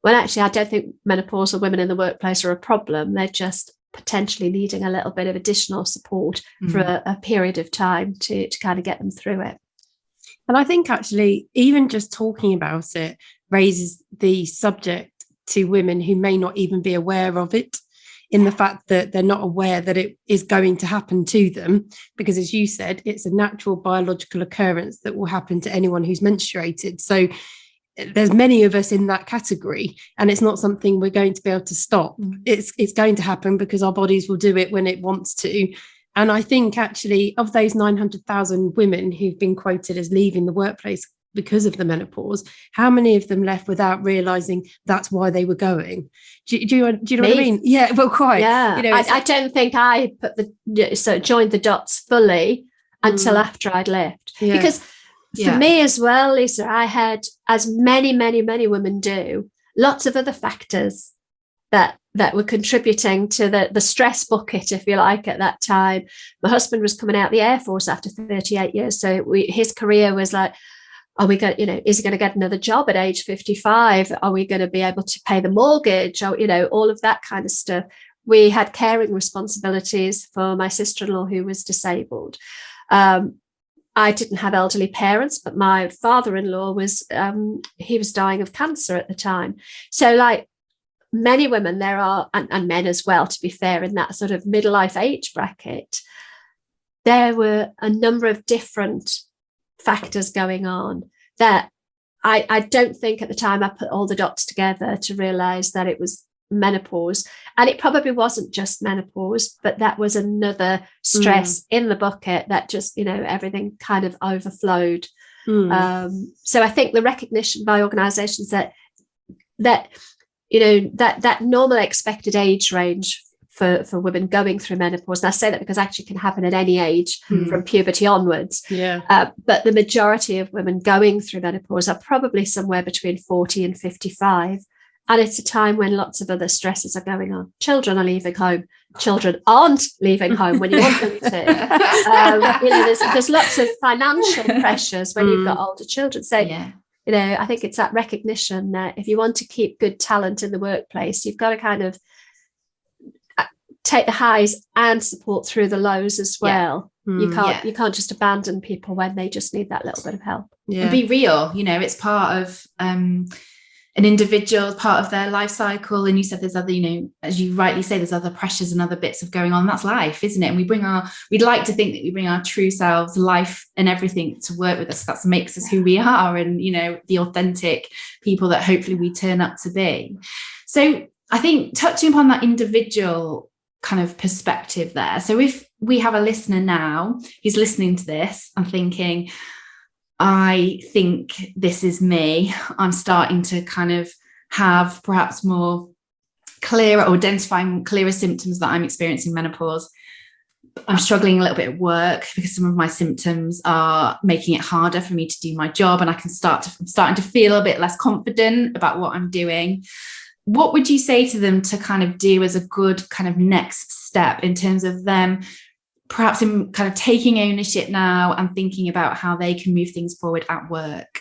when actually I don't think menopausal women in the workplace are a problem. They're just potentially needing a little bit of additional support for a period of time to kind of get them through it. And I think actually even just talking about it raises the subject to women who may not even be aware of it, in the fact that they're not aware that it is going to happen to them, because as you said, it's a natural biological occurrence that will happen to anyone who's menstruated. So there's many of us in that category, and it's not something we're going to be able to stop. It's going to happen because our bodies will do it when it wants to. And I think actually of those 900,000 women who've been quoted as leaving the workplace because of the menopause, how many of them left without realizing that's why they were going? Do you know what I mean? Yeah, well, quite. Yeah, I don't think I joined the dots fully until after I'd left. Yeah. Because for me as well, Lisa, I had, as many women do, lots of other factors that were contributing to the stress bucket, if you like, at that time. My husband was coming out of the Air Force after 38 years. So his career was like, are we going, is he going to get another job at age 55? Are we going to be able to pay the mortgage? Or, all of that kind of stuff. We had caring responsibilities for my sister-in-law who was disabled. I didn't have elderly parents, but my father-in-law he was dying of cancer at the time. So like many women, there are, and men as well, to be fair, in that sort of midlife age bracket, there were a number of different factors going on that I don't think at the time I put all the dots together to realize that it was menopause. And it probably wasn't just menopause, but that was another stress in the bucket that just, everything kind of overflowed. So I think the recognition by organizations that normal expected age range for women going through menopause, and I say that because actually it can happen at any age from puberty onwards. But the majority of women going through menopause are probably somewhere between 40 and 55. And it's a time when lots of other stresses are going on. Children are leaving home. Children aren't leaving home when you want them to. There's lots of financial pressures when you've got older children. So, I think it's that recognition that if you want to keep good talent in the workplace, you've got to kind of take the highs and support through the lows as well. You can't just abandon people when they just need that little bit of help. And be real. It's part of an individual, part of their life cycle. And you said there's other, as you rightly say, there's other pressures and other bits of going on. That's life, isn't it? And we'd like to think that we bring our true selves, life and everything to work with us. That makes us who we are, and, the authentic people that hopefully we turn up to be. So I think touching upon that individual kind of perspective there. So if we have a listener now who's listening to this and thinking, I think this is me, I'm starting to kind of have perhaps more clearer or identifying clearer symptoms that I'm experiencing menopause. I'm struggling a little bit at work because some of my symptoms are making it harder for me to do my job, and I'm starting to feel a bit less confident about what I'm doing. What would you say to them to kind of do as a good kind of next step in terms of them perhaps in kind of taking ownership now and thinking about how they can move things forward at work?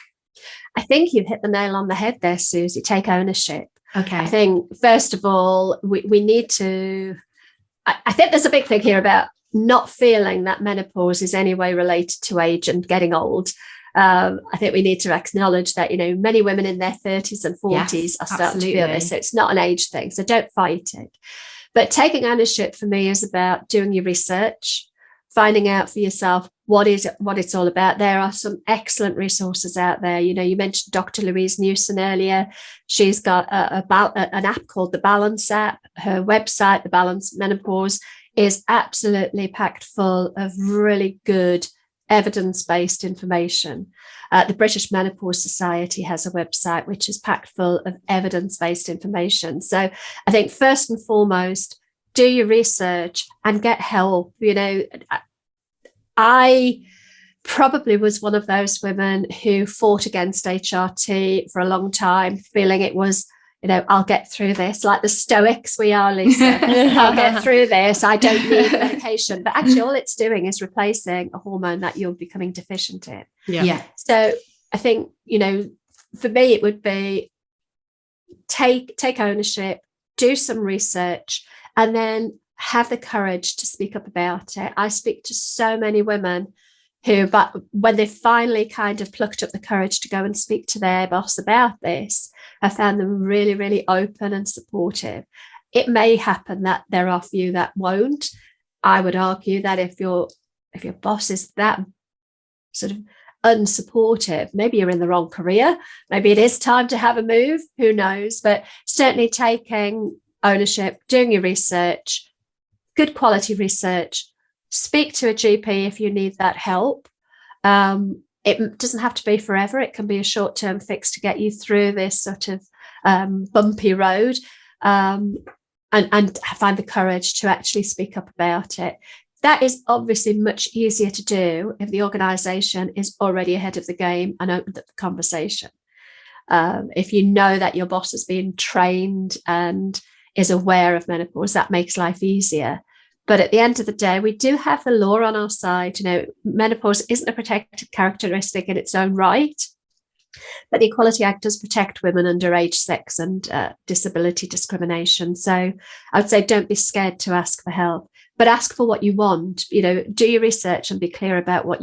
I think you've hit the nail on the head there, Susie. Take ownership. Okay. I think, first of all, we need to, I think there's a big thing here about not feeling that menopause is any way related to age and getting old. I think we need to acknowledge that, many women in their 30s and 40s are starting to feel this. So it's not an age thing. So don't fight it. But taking ownership for me is about doing your research, finding out for yourself what it's all about. There are some excellent resources out there. You mentioned Dr. Louise Newson earlier. She's got an app called the Balance app. Her website, The Balance Menopause, is absolutely packed full of really good evidence-based information. The British Menopause Society has a website which is packed full of evidence-based information. So I think first and foremost, do your research and get help. I probably was one of those women who fought against HRT for a long time, feeling it was, I'll get through this, like the Stoics we are, Lisa. I'll get through this. I don't need medication. But actually, all it's doing is replacing a hormone that you're becoming deficient in. Yeah. So I think, for me, it would be take ownership, do some research, and then have the courage to speak up about it. I speak to so many women who, but when they finally kind of plucked up the courage to go and speak to their boss about this, I found them really, really open and supportive. It may happen that there are few that won't. I would argue that if your boss is that sort of unsupportive, maybe you're in the wrong career, maybe it is time to have a move, who knows, but certainly taking ownership, doing your research, good quality research, speak to a GP if you need that help. It doesn't have to be forever. It can be a short-term fix to get you through this sort of bumpy road, and find the courage to actually speak up about it. That is obviously much easier to do if the organisation is already ahead of the game and opened up the conversation. If you know that your boss has been trained and is aware of menopause, that makes life easier. But at the end of the day, we do have the law on our side. Menopause isn't a protected characteristic in its own right, but the Equality Act does protect women under age, sex and disability discrimination. So I would say don't be scared to ask for help, but ask for what you want. Do your research and be clear about what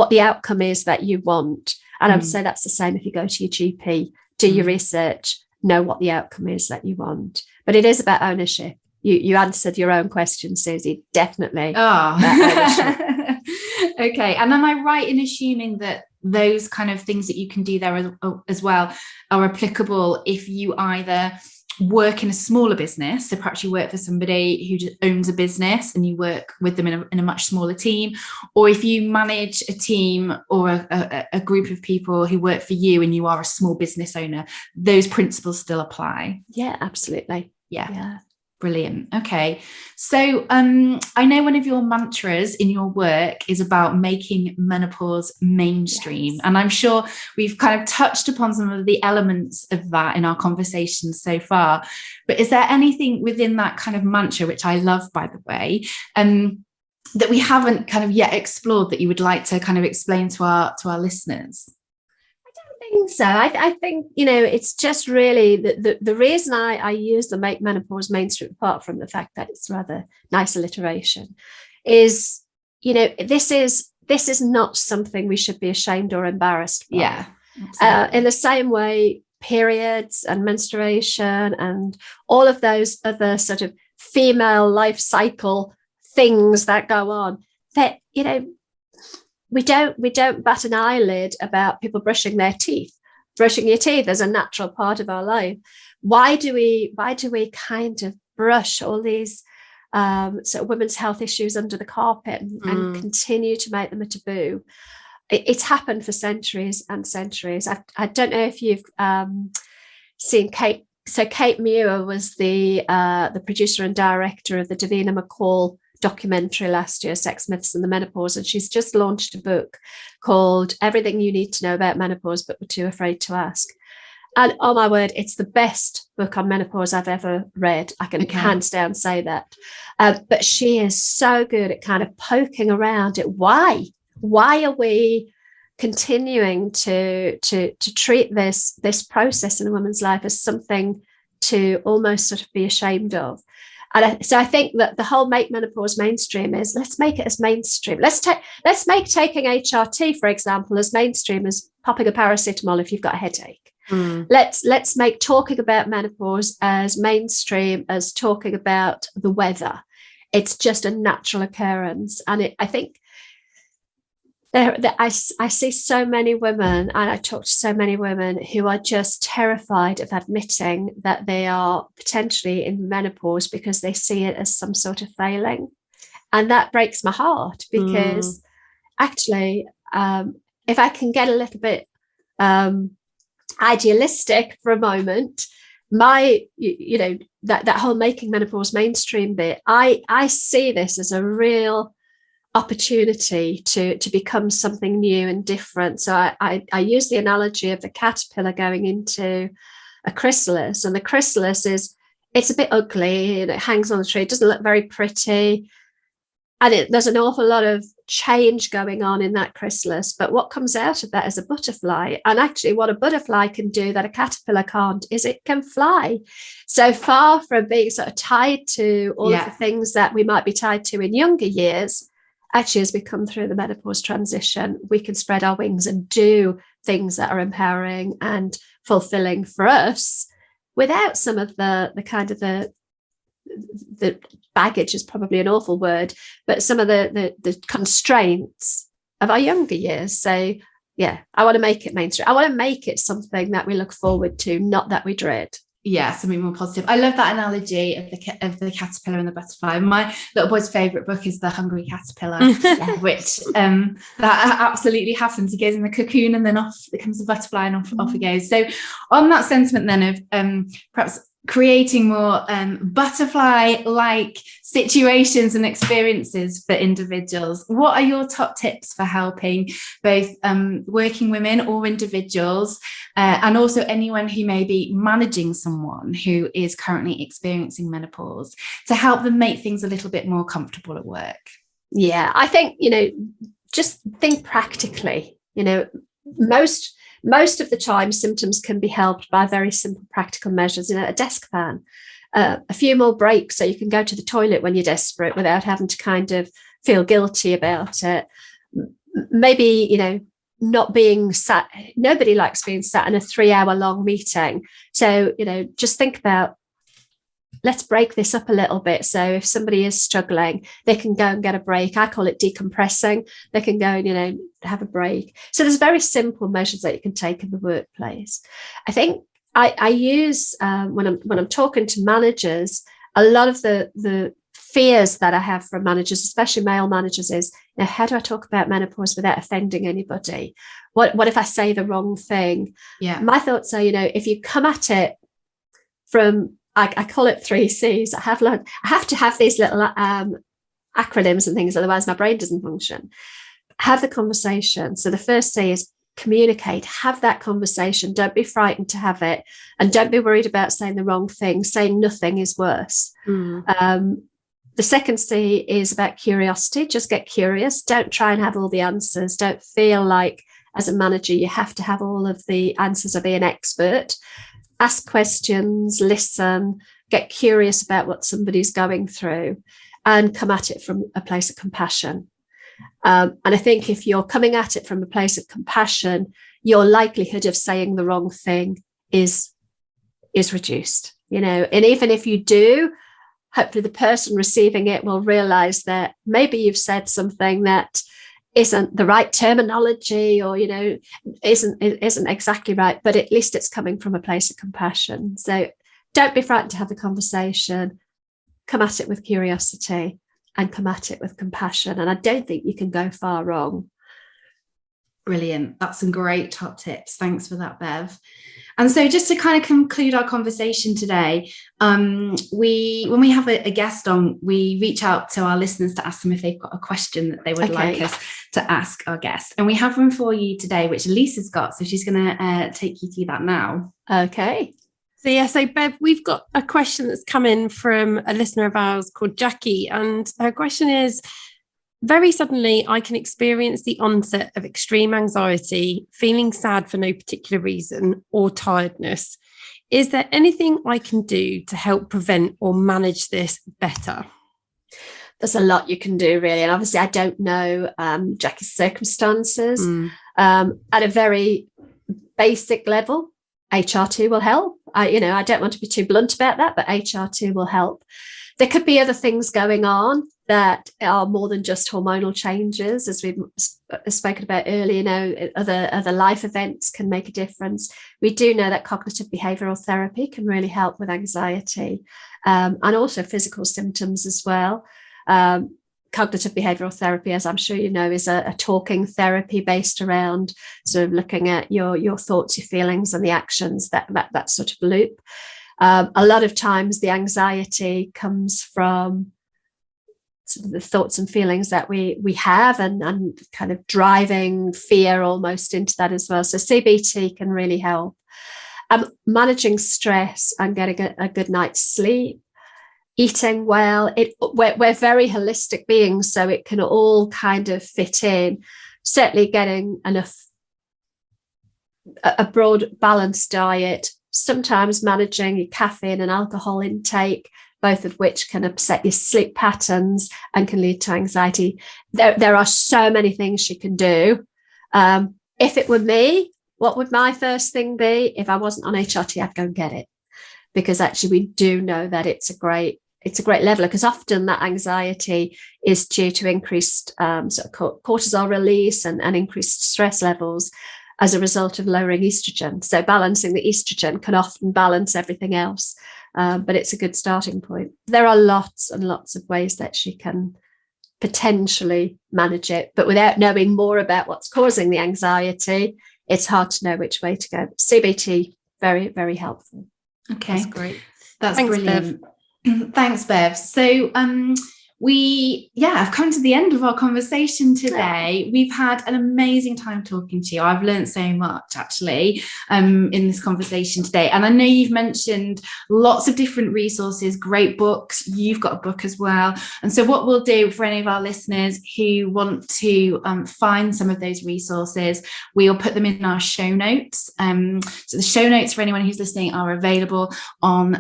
the outcome is that you want. And I would say that's the same if you go to your GP. Do your research, know what the outcome is that you want. But it is about ownership. You answered your own question, Susie, definitely. Oh, okay. And am I right in assuming that those kind of things that you can do there as well are applicable if you either work in a smaller business, so perhaps you work for somebody who just owns a business and you work with them in a much smaller team, or if you manage a team or a group of people who work for you and you are a small business owner, those principles still apply? Yeah, absolutely. Yeah. Brilliant. Okay. So I know one of your mantras in your work is about making menopause mainstream. Yes. And I'm sure we've kind of touched upon some of the elements of that in our conversations so far. But is there anything within that kind of mantra, which I love, by the way, that we haven't kind of yet explored that you would like to kind of explain to our listeners? So I think it's just really the reason I use the make menopause mainstream, apart from the fact that it's rather nice alliteration, is this is not something we should be ashamed or embarrassed by. Yeah, in the same way, periods and menstruation and all of those other sort of female life cycle things that go on, that we don't bat an eyelid about people brushing their teeth. Brushing your teeth is a natural part of our life. Why do we kind of brush all these sort of women's health issues under the carpet and continue to make them a taboo? It's happened for centuries and centuries. I don't know if you've seen Kate. So Kate Muir was the producer and director of the Davina McCall documentary last year, Sex, Myths and the Menopause, and she's just launched a book called Everything You Need to Know About Menopause But Were Too Afraid to Ask. And oh my word, it's the best book on menopause I've ever read. I can hands down say that. But she is so good at kind of poking around at why are we continuing to treat this process in a woman's life as something to almost sort of be ashamed of. And so I think that the whole make menopause mainstream is, let's make it as mainstream. Let's make taking HRT, for example, as mainstream as popping a paracetamol if you've got a headache. Let's make talking about menopause as mainstream as talking about the weather. It's just a natural occurrence. And I think I see so many women, and I talk to so many women who are just terrified of admitting that they are potentially in menopause because they see it as some sort of failing. And that breaks my heart because actually, if I can get a little bit idealistic for a moment, that whole making menopause mainstream bit, I see this as a real opportunity to become something new and different. So I use the analogy of the caterpillar going into a chrysalis, and the chrysalis it's a bit ugly and it hangs on the tree. It doesn't look very pretty. And there's an awful lot of change going on in that chrysalis. But what comes out of that is a butterfly. And actually, what a butterfly can do that a caterpillar can't is it can fly. So far from being sort of tied to all of the things that we might be tied to in younger years, actually, as we come through the menopause transition, we can spread our wings and do things that are empowering and fulfilling for us without some of the kind of the baggage is probably an awful word, but some of the constraints of our younger years. So yeah, I want to make it mainstream. I want to make it something that we look forward to, not that we dread. Yeah, something more positive. I love that analogy of the caterpillar and the butterfly. My little boy's favourite book is The Hungry Caterpillar, which that absolutely happens. He goes in the cocoon and then off comes the butterfly and off he goes. So on that sentiment then of perhaps creating more butterfly-like situations and experiences for individuals, what are your top tips for helping both working women or individuals and also anyone who may be managing someone who is currently experiencing menopause to help them make things a little bit more comfortable at work? Yeah, I think, just think practically. Most of the time, symptoms can be helped by very simple practical measures. A desk fan, a few more breaks so you can go to the toilet when you're desperate without having to kind of feel guilty about it. Maybe, not being sat. Nobody likes being sat in a 3-hour long meeting. So, just think about, let's break this up a little bit. So if somebody is struggling, they can go and get a break. I call it decompressing. They can go and, have a break. So there's very simple measures that you can take in the workplace. I think I use, when I'm talking to managers, a lot of the fears that I have from managers, especially male managers, is, how do I talk about menopause without offending anybody? What if I say the wrong thing? Yeah. My thoughts are, if you come at it from, I call it 3 C's. I have to have these little acronyms and things, otherwise my brain doesn't function. Have the conversation. So the first C is communicate. Have that conversation. Don't be frightened to have it, and don't be worried about saying the wrong thing. Saying nothing is worse. The second C is about curiosity. Just get curious. Don't try and have all the answers. Don't feel like as a manager you have to have all of the answers or be an expert. Ask questions, listen, get curious about what somebody's going through, and come at it from a place of compassion. And I think if you're coming at it from a place of compassion, your likelihood of saying the wrong thing is reduced. And even if you do, hopefully the person receiving it will realize that maybe you've said something that isn't the right terminology, or isn't exactly right, but at least it's coming from a place of compassion. So don't be frightened to have the conversation. Come at it with curiosity and come at it with compassion, and I don't think you can go far wrong. Brilliant. That's some great top tips. Thanks for that, Bev. And so just to kind of conclude our conversation today, when we have a guest on, we reach out to our listeners to ask them if they've got a question that they would like us to ask our guest. And we have one for you today, which Lisa's got. So she's going to take you through that now. Okay. So Bev, we've got a question that's come in from a listener of ours called Jackie. And her question is, very suddenly, I can experience the onset of extreme anxiety, feeling sad for no particular reason, or tiredness. Is there anything I can do to help prevent or manage this better? There's a lot you can do, really. And obviously, I don't know Jackie's circumstances. At a very basic level, HRT will help. I don't want to be too blunt about that, but HRT will help. There could be other things going on that are more than just hormonal changes, as we've spoken about earlier. Other life events can make a difference. We do know that cognitive behavioural therapy can really help with anxiety, and also physical symptoms as well. Cognitive behavioural therapy, as I'm sure you know, is a talking therapy based around sort of looking at your thoughts, your feelings, and the actions, that sort of loop. A lot of times the anxiety comes from the thoughts and feelings that we have, and kind of driving fear almost into that as well. So CBT can really help. Managing stress and getting a good night's sleep, eating well. We're very holistic beings, so it can all kind of fit in. Certainly getting a broad balanced diet, sometimes managing your caffeine and alcohol intake, both of which can upset your sleep patterns and can lead to anxiety. There are so many things she can do. If it were me, what would my first thing be? If I wasn't on HRT, I'd go and get it, because actually we do know that it's a great leveler, because often that anxiety is due to increased sort of cortisol release and increased stress levels as a result of lowering estrogen. So balancing the estrogen can often balance everything else, but it's a good starting point. There are lots and lots of ways that she can potentially manage it, but without knowing more about what's causing the anxiety, it's hard to know which way to go. CBT, very, very helpful. Okay, That's great. That's Thanks, brilliant. Bev. Thanks, Bev. So I've come to the end of our conversation today. We've had an amazing time talking to you. I've learned so much actually in this conversation today. And I know you've mentioned lots of different resources, great books. You've got a book as well. And so what we'll do for any of our listeners who want to find some of those resources, we'll put them in our show notes. So the show notes for anyone who's listening are available on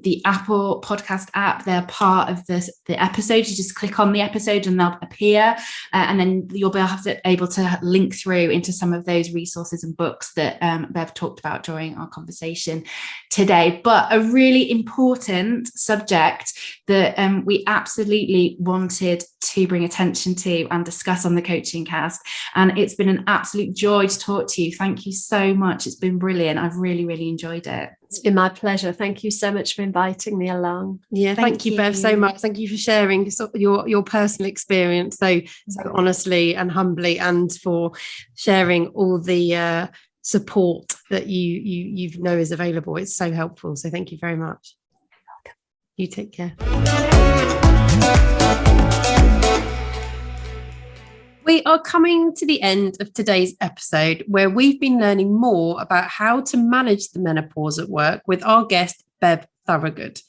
the Apple podcast app. They're part of the episode. You just click on the episode and they'll appear, and then you'll be able to link through into some of those resources and books that Bev talked about during our conversation today. But a really important subject that we absolutely wanted to bring attention to and discuss on the Coaching Cast, and it's been an absolute joy to talk to you. Thank you so much. It's been brilliant. I've really, really enjoyed it. It's been my pleasure. Thank you so much for inviting me along. Yeah, thank you, Bev, so much. Thank you for sharing your personal experience so honestly and humbly, and for sharing all the support that you know is available. It's so helpful. So thank you very much. You're welcome. You take care. We are coming to the end of today's episode, where we've been learning more about how to manage the menopause at work with our guest, Bev Thorogood.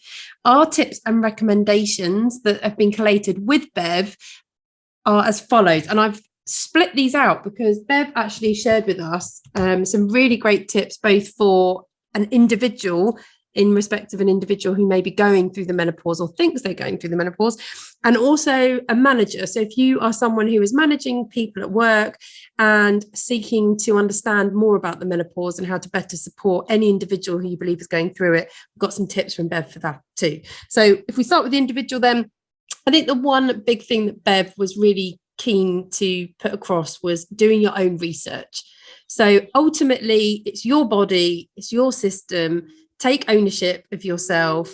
Our tips and recommendations that have been collated with Bev are as follows, and I've split these out because Bev actually shared with us some really great tips, both for an individual, in respect of an individual who may be going through the menopause or thinks they're going through the menopause, and also a manager. So if you are someone who is managing people at work and seeking to understand more about the menopause and how to better support any individual who you believe is going through it, we've got some tips from Bev for that too. So if we start with the individual, then I think the one big thing that Bev was really keen to put across was doing your own research. So ultimately, it's your body, it's your system. Take ownership of yourself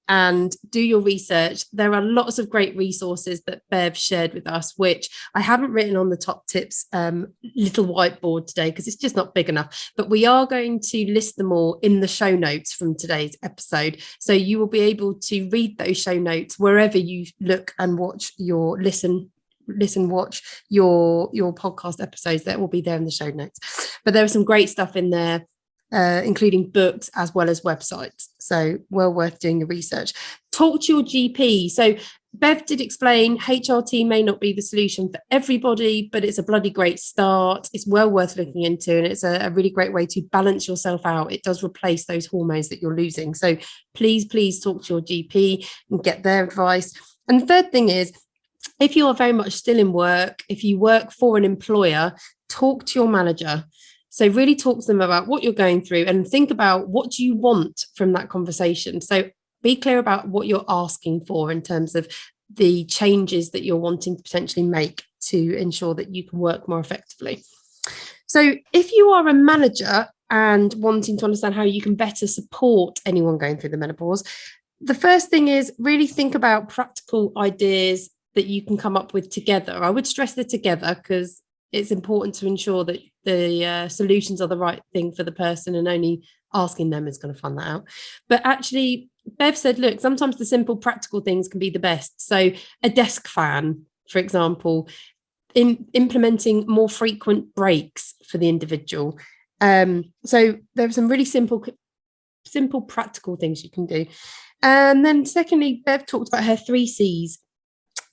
and do your research. There are lots of great resources that Bev shared with us, which I haven't written on the top tips little whiteboard today because it's just not big enough. But we are going to list them all in the show notes from today's episode. So you will be able to read those show notes wherever you look and watch your watch your podcast episodes. That will be there in the show notes. But there is some great stuff in there, including books as well as websites. So well worth doing your research. Talk to your GP. So Bev did explain HRT may not be the solution for everybody, but it's a bloody great start. It's well worth looking into, and it's a really great way to balance yourself out. It does replace those hormones that you're losing. So please talk to your GP and get their advice. And the third thing is, if you are very much still in work, if you work for an employer, talk to your manager. So really talk to them about what you're going through and think about what do you want from that conversation. So be clear about what you're asking for in terms of the changes that you're wanting to potentially make to ensure that you can work more effectively. So if you are a manager and wanting to understand how you can better support anyone going through the menopause, the first thing is really think about practical ideas that you can come up with together. I would stress the together because it's important to ensure that the solutions are the right thing for the person, and only asking them is going to find that out. But actually Bev said, look, sometimes the simple practical things can be the best. So a desk fan, for example, in implementing more frequent breaks for the individual. So there are some really simple practical things you can do. And then secondly, Bev talked about her 3 C's.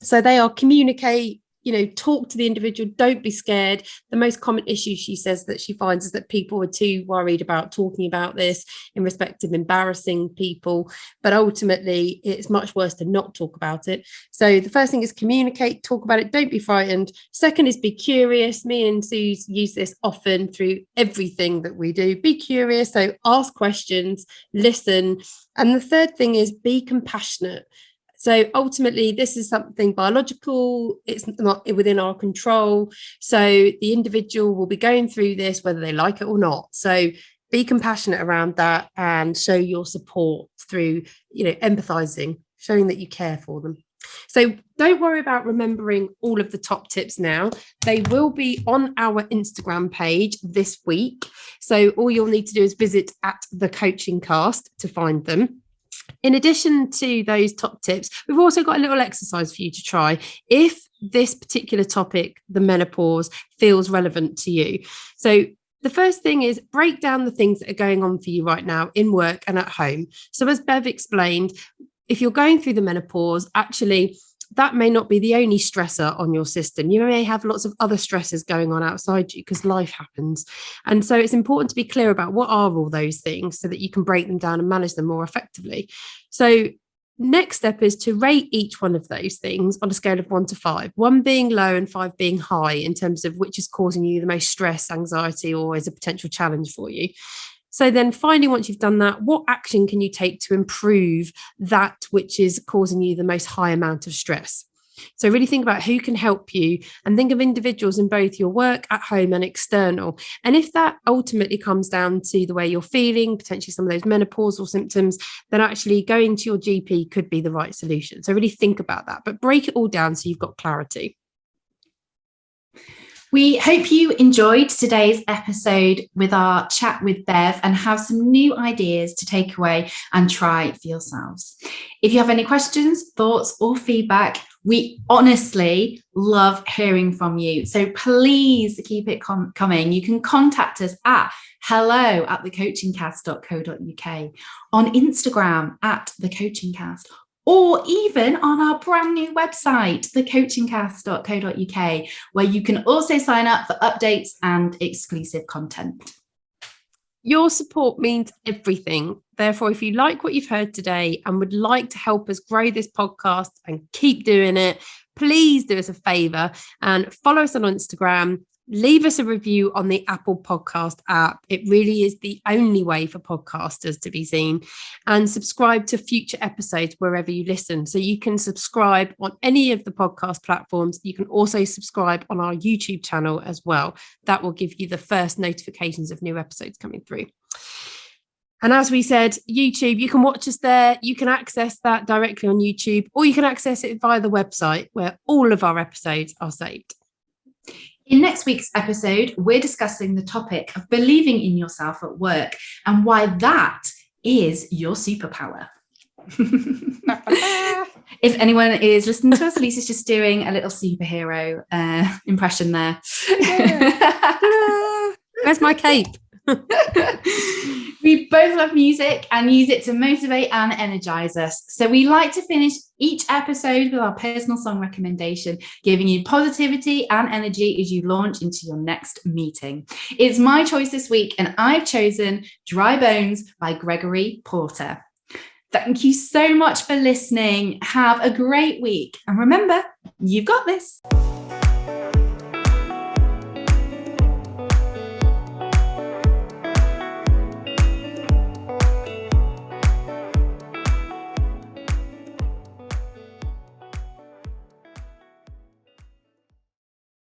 So they are communicate, talk to the individual, don't be scared. The most common issue she says that she finds is that people are too worried about talking about this in respect of embarrassing people, but ultimately it's much worse to not talk about it. So the first thing is communicate, talk about it, don't be frightened. Second is be curious. Me and Suze use this often through everything that we do. Be curious, so ask questions, listen. And the third thing is be compassionate. So ultimately, this is something biological. It's not within our control. So the individual will be going through this, whether they like it or not. So be compassionate around that and show your support through, empathizing, showing that you care for them. So don't worry about remembering all of the top tips now. They will be on our Instagram page this week. So all you'll need to do is visit @thecoachingcast to find them. In addition to those top tips, we've also got a little exercise for you to try if this particular topic, the menopause, feels relevant to you. So the first thing is break down the things that are going on for you right now in work and at home. So as Bev explained, if you're going through the menopause, actually, that may not be the only stressor on your system. You may have lots of other stressors going on outside you because life happens. And so it's important to be clear about what are all those things so that you can break them down and manage them more effectively. So next step is to rate each one of those things on a scale of 1 to 5, 1 being low and 5 being high in terms of which is causing you the most stress, anxiety, or is a potential challenge for you. So then finally, once you've done that, what action can you take to improve that which is causing you the most high amount of stress? So really think about who can help you and think of individuals in both your work, at home and external. And if that ultimately comes down to the way you're feeling, potentially some of those menopausal symptoms, then actually going to your GP could be the right solution. So really think about that, but break it all down so you've got clarity. We hope you enjoyed today's episode with our chat with Bev and have some new ideas to take away and try for yourselves. If you have any questions, thoughts, or feedback, we honestly love hearing from you. So please keep it coming. You can contact us at hello@thecoachingcast.co.uk, on Instagram @thecoachingcast, or even on our brand new website, thecoachingcast.co.uk, where you can also sign up for updates and exclusive content. Your support means everything. Therefore, if you like what you've heard today and would like to help us grow this podcast and keep doing it, please do us a favour and follow us on Instagram. Leave us a review on the Apple Podcast app. It really is the only way for podcasters to be seen. And subscribe to future episodes wherever you listen. So you can subscribe on any of the podcast platforms. You can also subscribe on our YouTube channel as well. That will give you the first notifications of new episodes coming through. And as we said, YouTube, you can watch us there. You can access that directly on YouTube, or you can access it via the website where all of our episodes are saved. In next week's episode, we're discussing the topic of believing in yourself at work and why that is your superpower. If anyone is listening to us, Lisa's just doing a little superhero impression there. Where's my cape? We both love music and use it to motivate and energize us. So we like to finish each episode with our personal song recommendation, giving you positivity and energy as you launch into your next meeting. It's my choice this week, and I've chosen Dry Bones by Gregory Porter. Thank you so much for listening. Have a great week. And remember, you've got this.